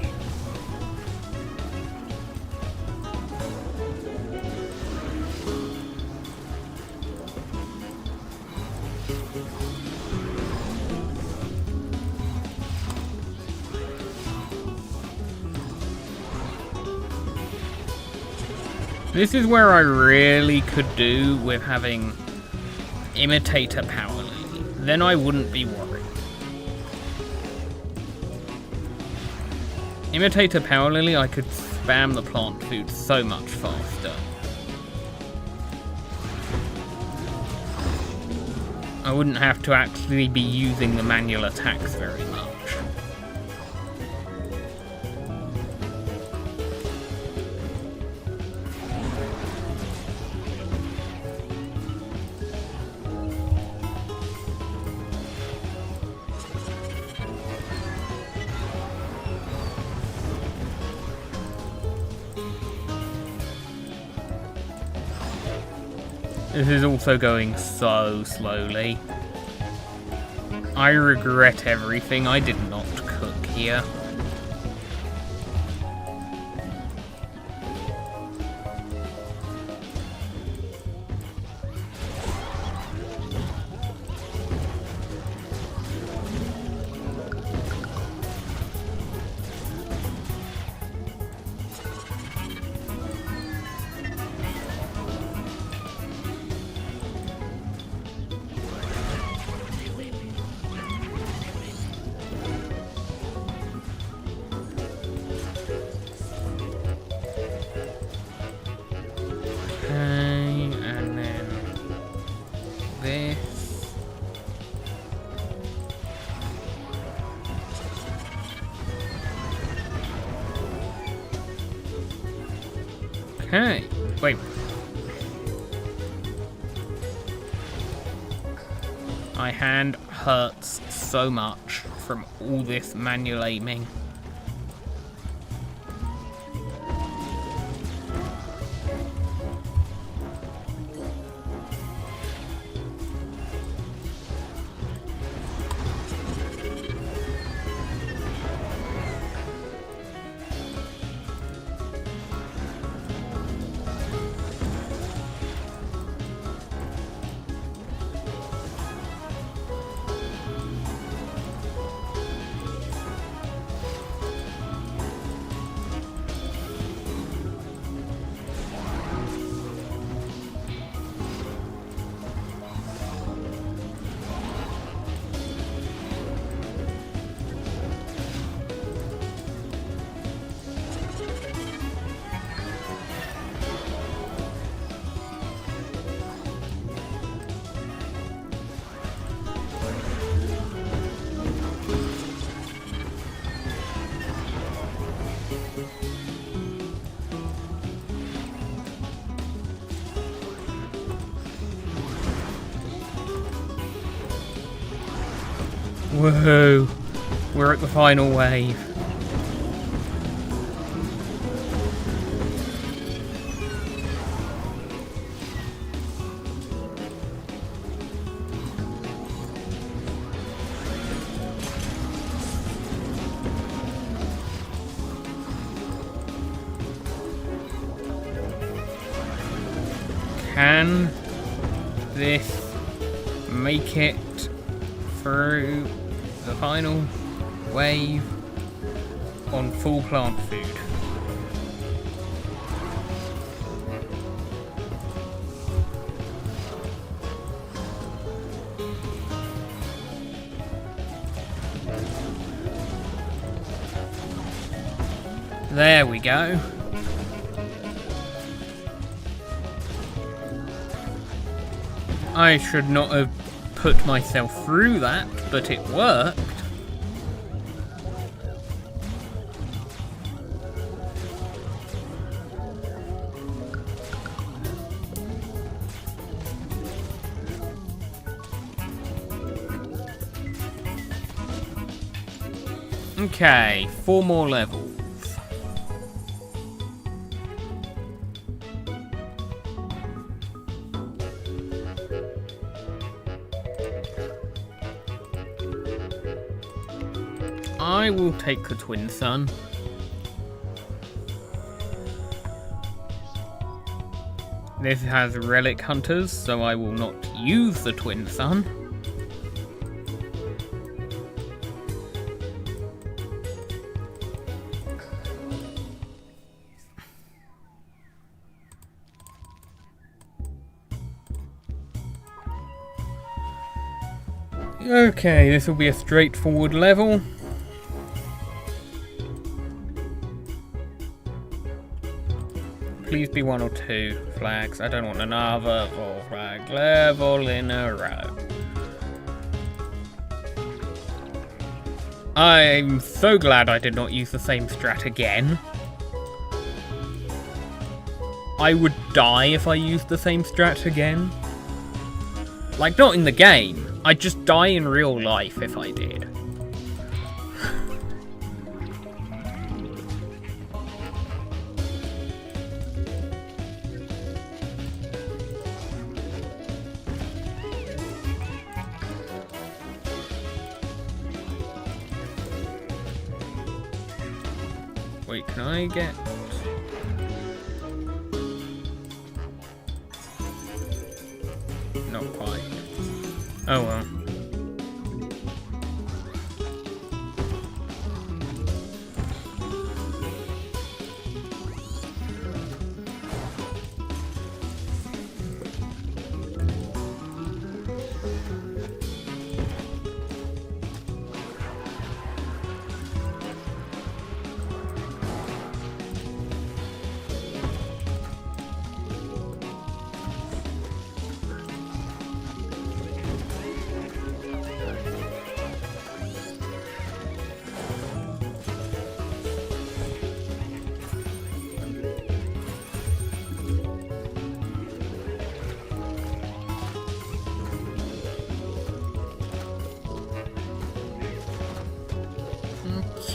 This is where I really could do with having Imitator Power Lily. Then I wouldn't be worried. Imitator Power Lily, I could spam the plant food so much faster. I wouldn't have to actually be using the manual attacks very much. This is also going so slowly. I regret everything. I did not cook here. Okay, wait. My hand hurts so much from all this manual aiming. Woohoo! We're at the final wave. Can this make it through the final wave on full plant food? There we go. I should not have put myself through that, but it worked. Okay, 4 more levels. I will take the Twin Sun. This has relic hunters, so I will not use the Twin Sun. Okay, this will be a straightforward level. Please be 1 or 2 flags. I don't want another 4 flag level in a row. I'm so glad I did not use the same strat again. I would die if I used the same strat again. Like, not in the game. I'd just die in real life if I did. Wait, can I get... Not quite. Oh well.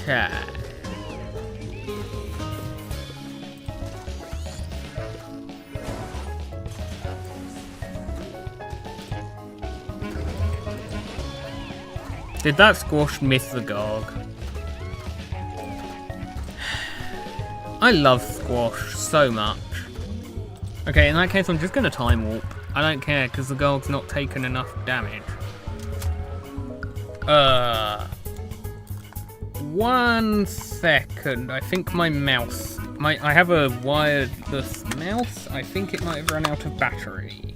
Okay. Did that squash miss the Gog? I love squash so much. Okay, in that case I'm just gonna time warp. I don't care because the Gog's not taken enough damage. 1 second. I think my mouse... I have a wireless mouse. I think it might have run out of battery.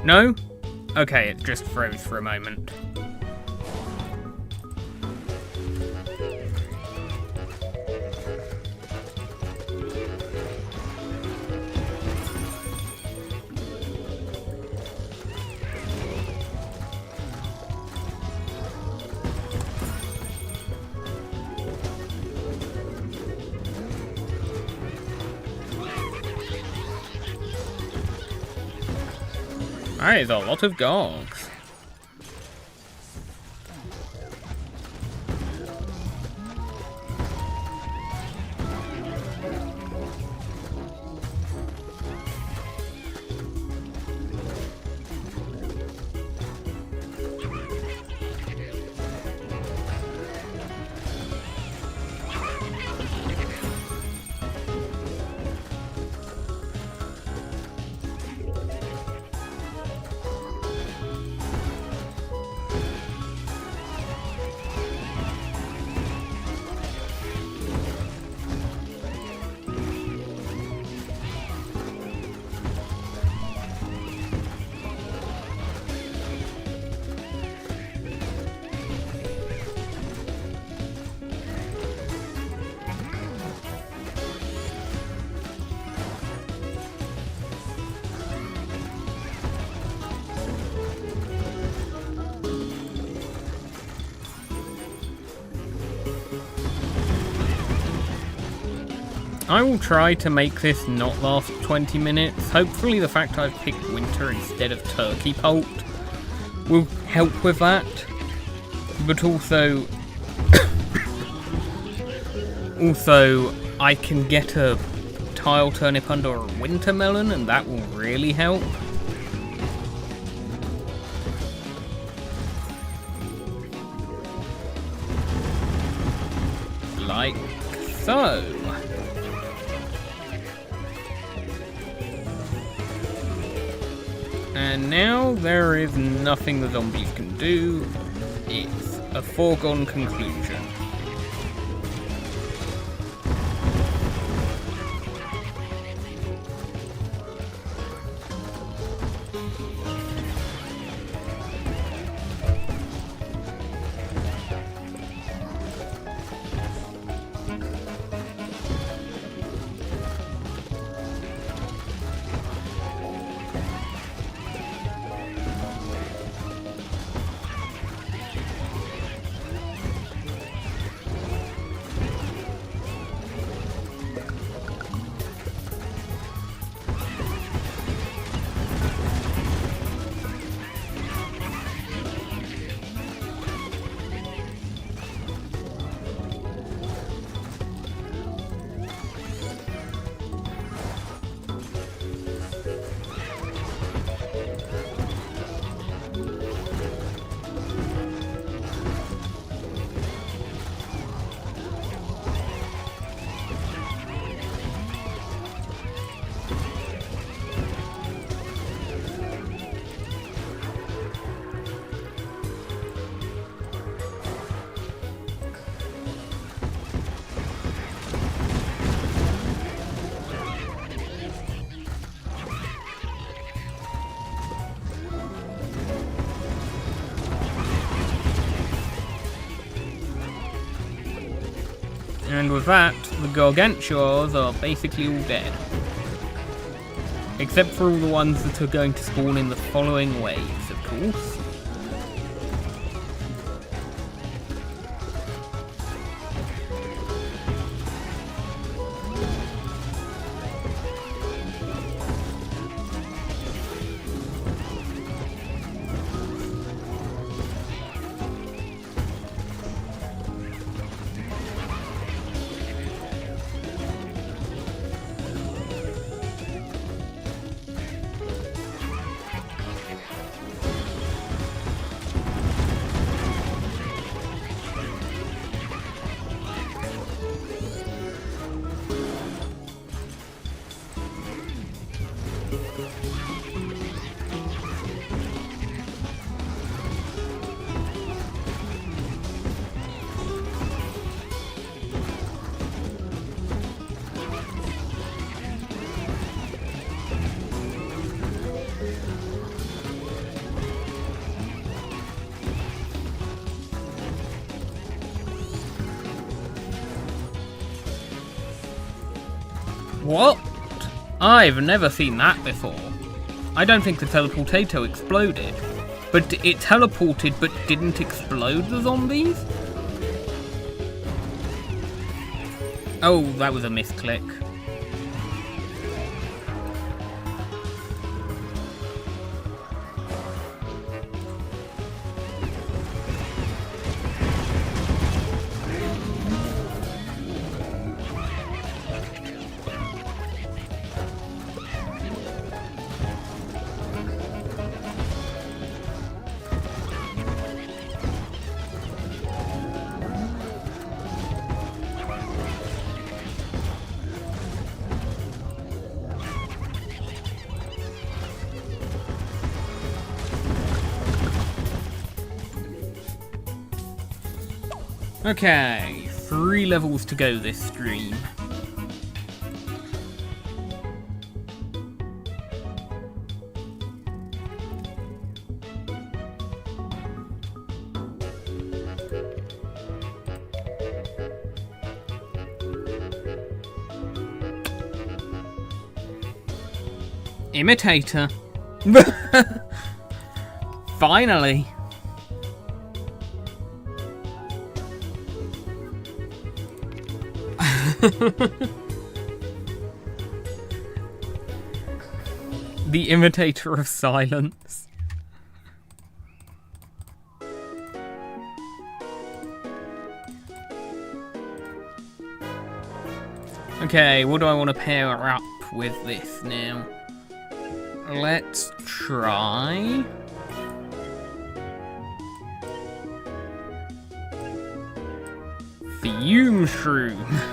No? Okay, it just froze for a moment. That is a lot of Gogs. I will try to make this not last 20 minutes. Hopefully the fact I've picked winter instead of turkey poult will help with that. But also... also, I can get a tile turnip under a winter melon and that will really help. Like so. And now there is nothing the zombies can do. It's a foregone conclusion. And with that, the gargantuars are basically all dead. Except for all the ones that are going to spawn in the following waves, of course. What? I've never seen that before. I don't think the teleportator exploded. But it teleported but didn't explode the zombies? Oh, that was a misclick. Okay, 3 levels to go this stream. Imitator. Finally. The imitator of silence. Okay, what do I want to pair up with this now? Let's try... Fume Shroom.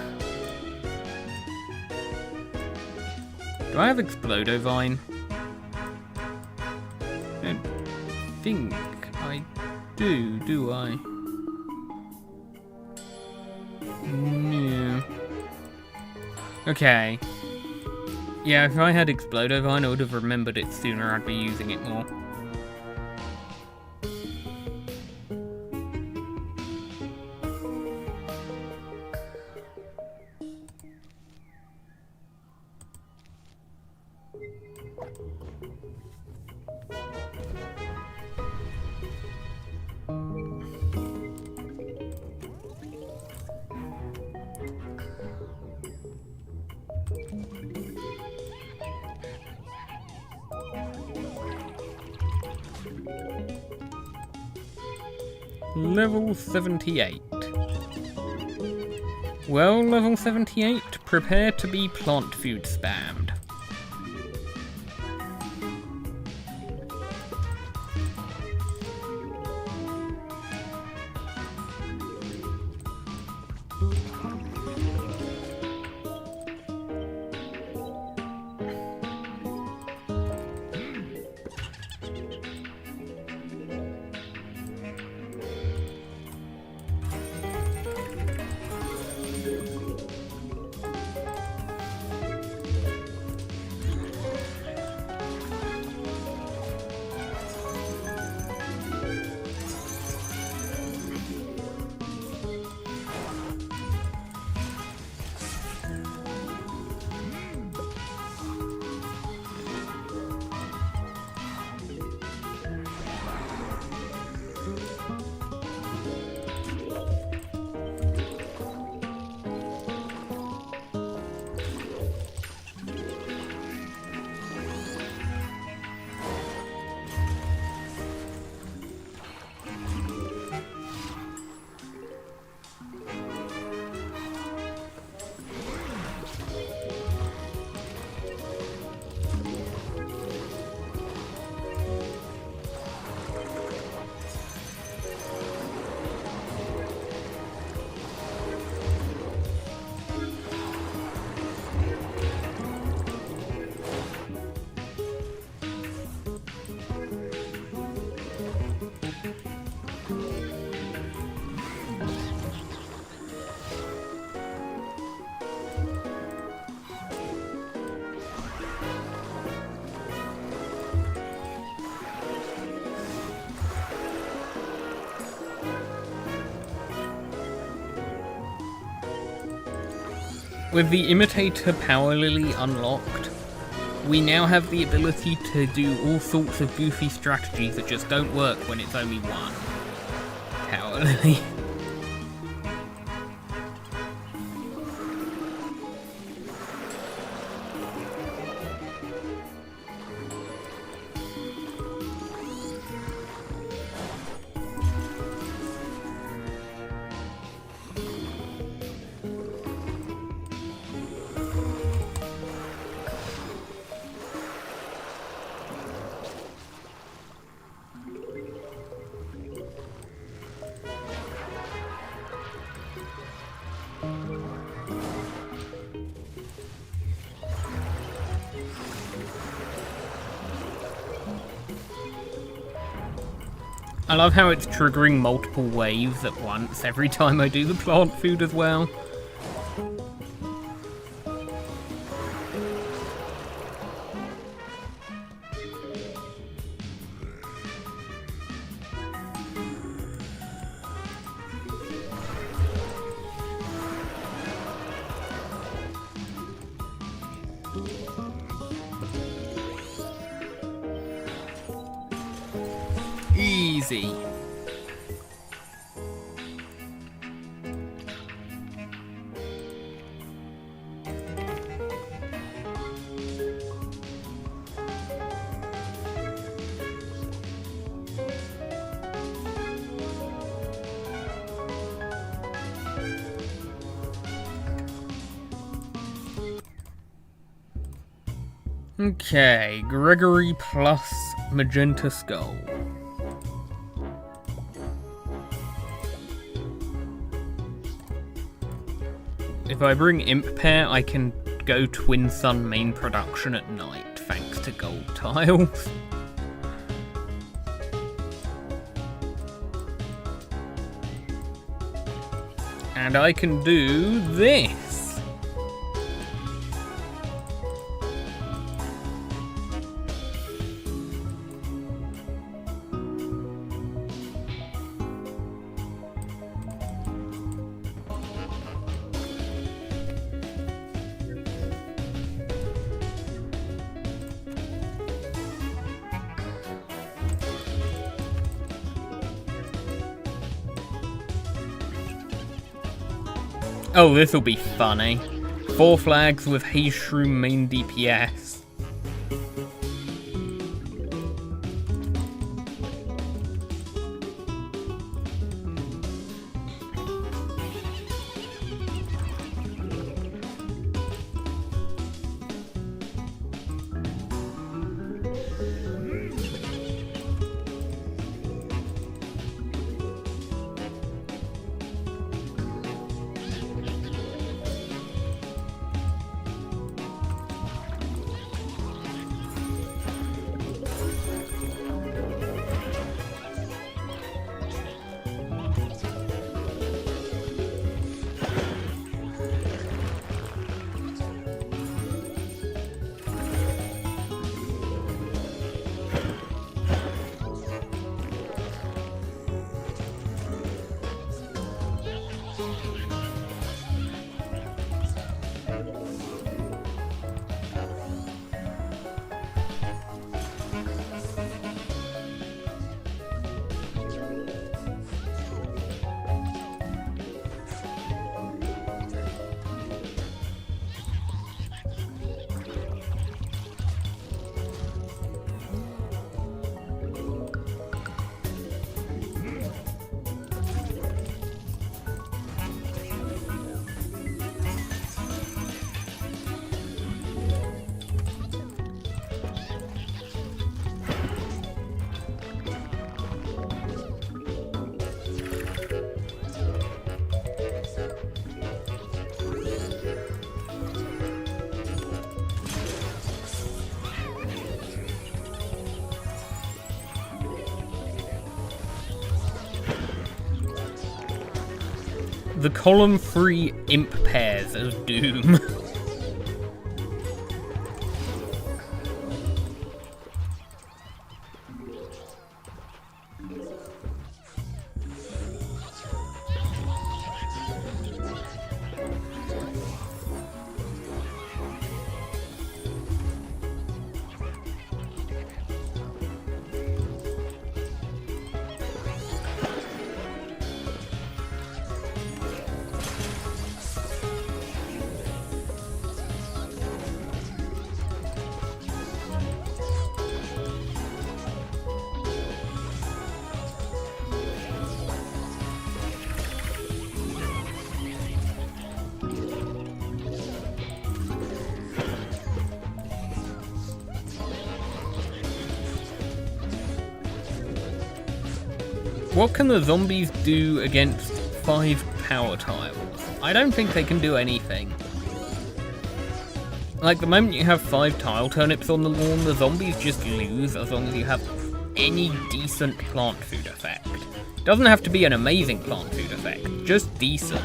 Do I have Explodovine? I don't think I do I? Yeah. Okay. Yeah, if I had Explodovine, I would have remembered it sooner. I'd be using it more. Level 78. Well, level 78, prepare to be plant food spammed. With the Imitator Power Lily unlocked, we now have the ability to do all sorts of goofy strategies that just don't work when it's only one Power Lily. I love how it's triggering multiple waves at once every time I do the plant food as well. Easy. Okay, Gregory plus Magenta Skull. If I bring Imp Pair, I can go Twin Sun main production at night, thanks to gold tiles. And I can do this. Oh, this'll be funny. 4 flags with Haze Shroom main DPS. The column 3 Imp Pairs of Doom. What can the zombies do against 5 power tiles? I don't think they can do anything. Like, the moment you have 5 tile turnips on the lawn, the zombies just lose as long as you have any decent plant food effect. Doesn't have to be an amazing plant food effect, just decent.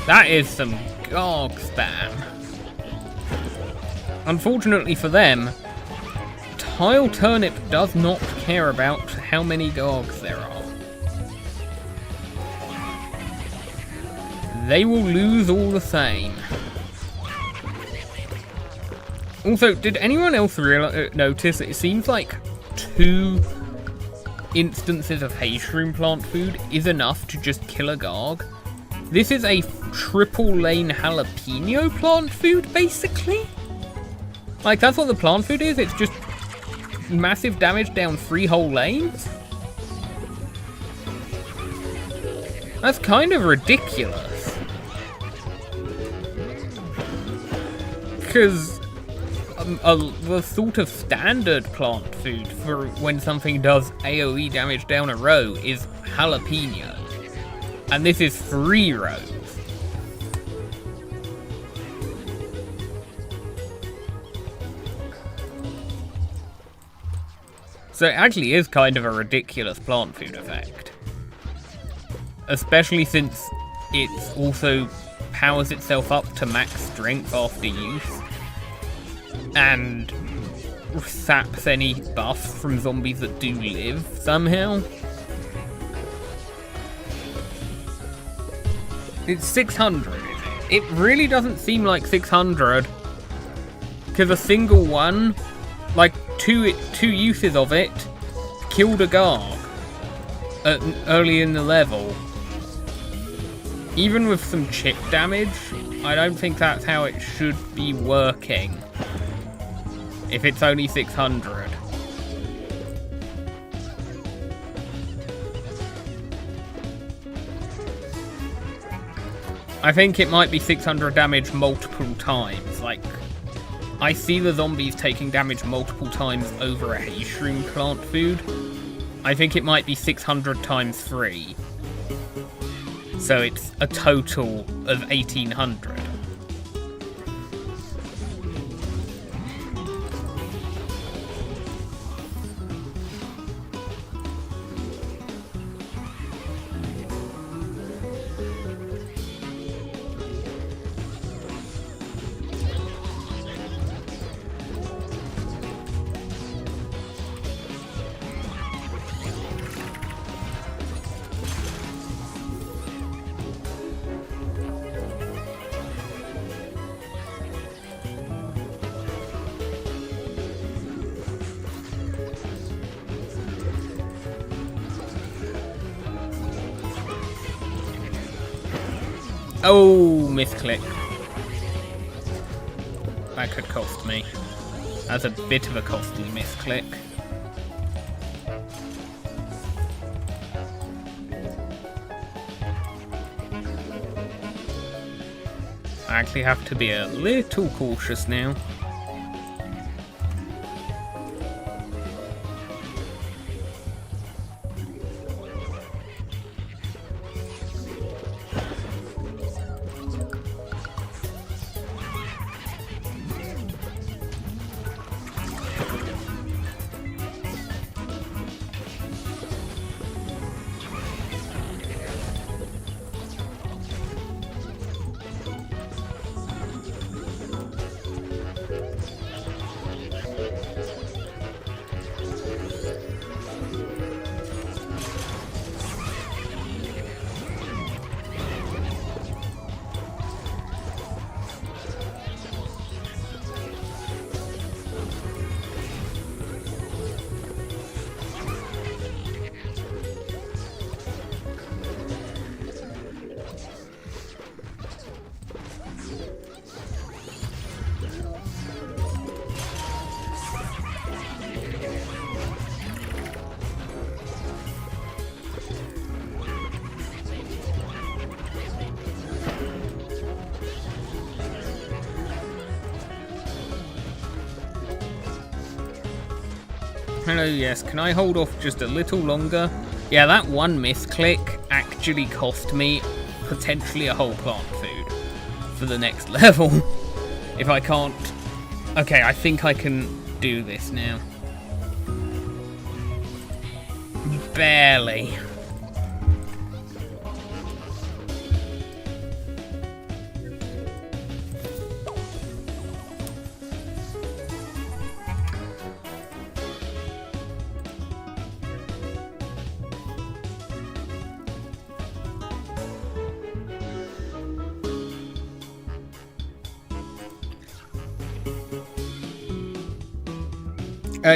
That is some Garg spam. Unfortunately for them, Tile Turnip does not care about how many Gargs there are. They will lose all the same. Also, did anyone else notice it seems like 2 instances of Hayshroom plant food is enough to just kill a Garg? This is a triple lane jalapeno plant food, basically? Like, that's what the plant food is? It's just massive damage down 3 whole lanes? That's kind of ridiculous. Because the sort of standard plant food for when something does AoE damage down a row is jalapeno. And this is 3 rows. So it actually is kind of a ridiculous plant food effect. Especially since it also powers itself up to max strength after use. And saps any buffs from zombies that do live somehow. It's 600, is it? It really doesn't seem like 600. Because a single one, like two uses of it, killed a Garg early in the level. Even with some chip damage, I don't think that's how it should be working. If it's only 600. I think it might be 600 damage multiple times. Like, I see the zombies taking damage multiple times over a Hayshroom plant food. I think it might be 600 times 3. So it's a total of 1800. Oh, misclick. That could cost me. That's a bit of a costly misclick. I actually have to be a little cautious now. Hello, yes. Can I hold off just a little longer? Yeah, that one misclick actually cost me potentially a whole plant food for the next level. If I can't... Okay, I think I can do this now. Barely.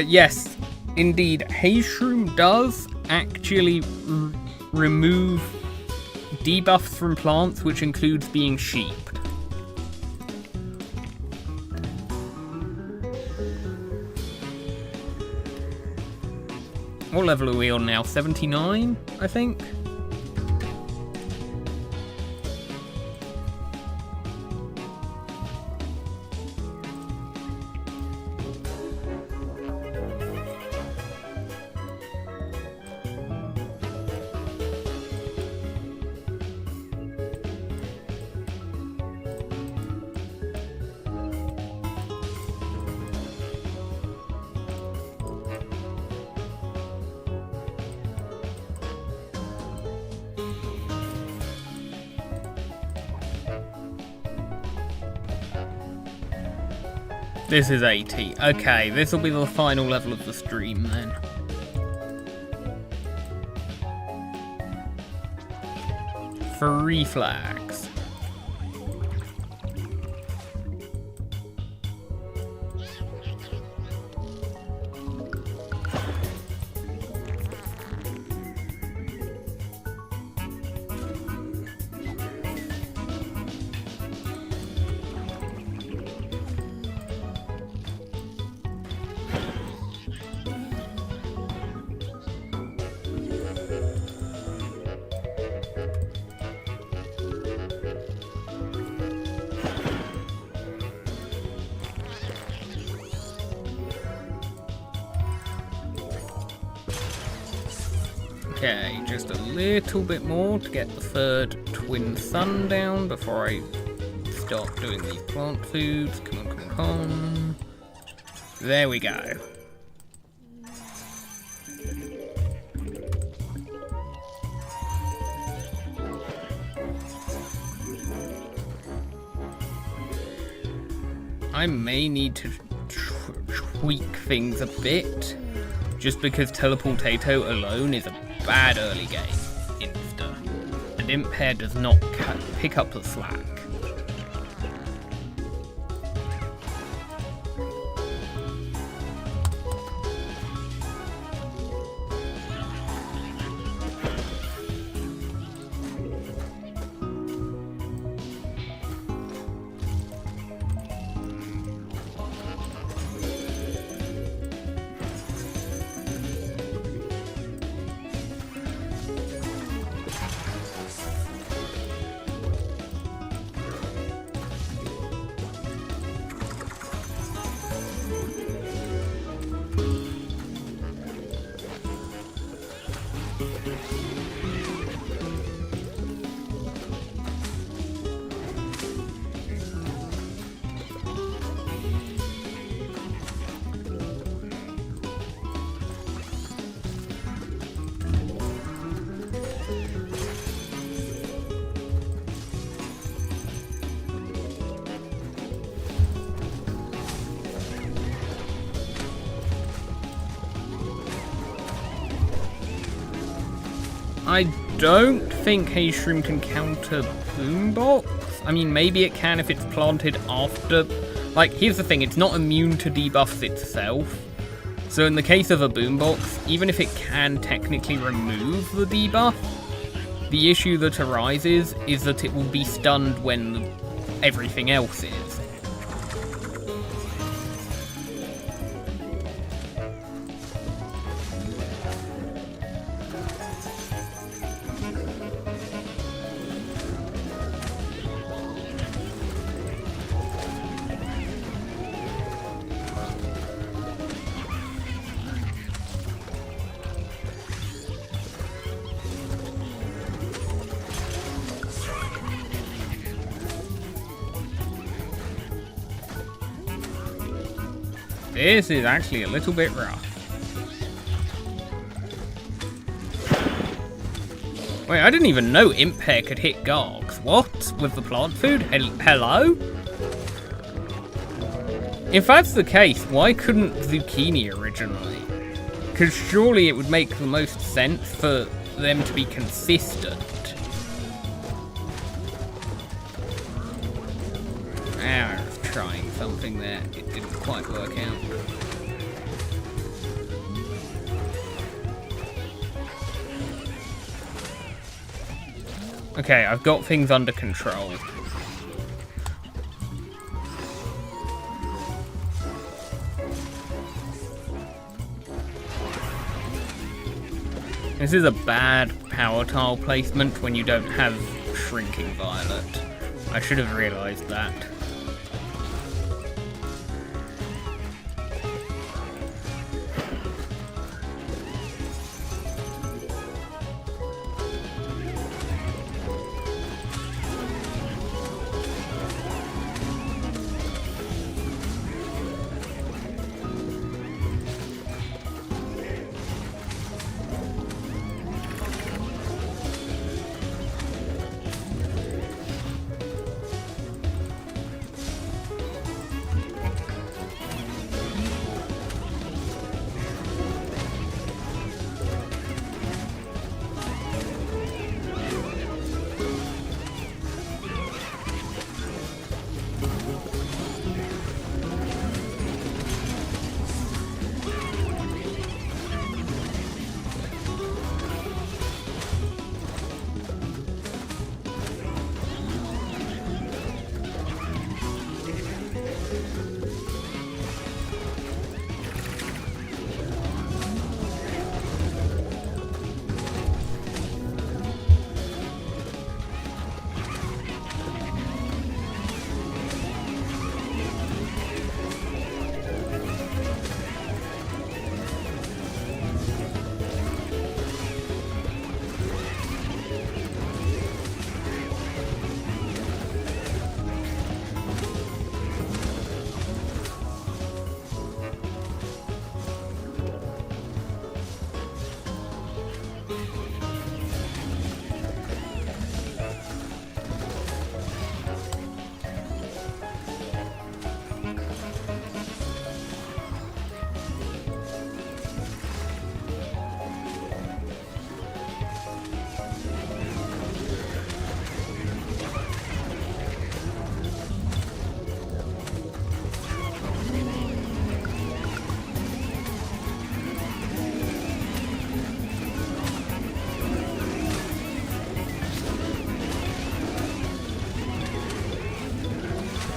Yes, indeed. Hayshroom does actually remove debuffs from plants, which includes being sheeped. What level are we on now? 79, I think? This is 80. Okay, this will be the final level of the stream then. Free flags. Okay, just a little bit more to get the third twin sun down before I start doing these plant foods. Come on, come on, come on. There we go. I may need to tweak things a bit, just because Teleportato alone is a bad early game insta, and Impair does not pick up the slack. I don't think Hayshroom can counter Boombox. I mean, maybe it can if it's planted after... Like, here's the thing, it's not immune to debuffs itself. So in the case of a Boombox, even if it can technically remove the debuff, the issue that arises is that it will be stunned when everything else is. This is actually a little bit rough. Wait, I didn't even know Imp Hair could hit Gargs. What? With the plant food? Hello? If that's the case, why couldn't Zucchini originally? Because surely it would make the most sense for them to be consistent. I was trying something there. It didn't quite work out. Okay, I've got things under control. This is a bad power tile placement when you don't have Shrinking Violet. I should have realised that.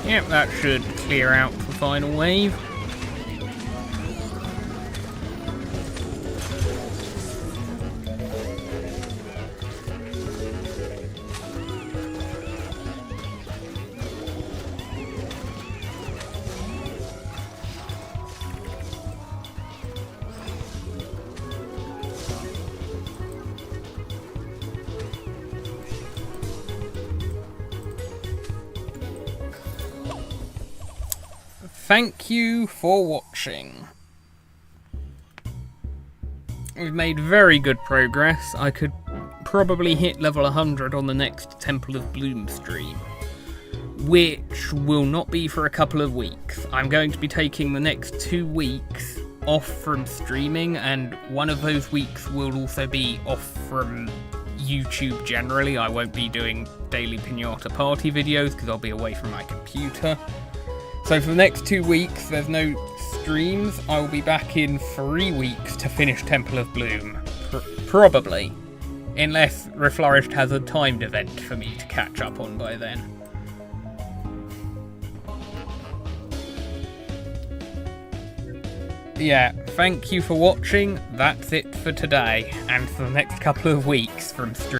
Yep, that should clear out the final wave. Thank you for watching. We've made very good progress. I could probably hit level 100 on the next Temple of Bloom stream, which will not be for a couple of weeks. I'm going to be taking the next 2 weeks off from streaming, and one of those weeks will also be off from YouTube generally. I won't be doing daily Pinata Party videos because I'll be away from my computer. So for the next 2 weeks, there's no streams. I will be back in 3 weeks to finish Temple of Bloom. Probably. Unless Reflourished has a timed event for me to catch up on by then. Yeah, thank you for watching. That's it for today, and for the next couple of weeks from stream.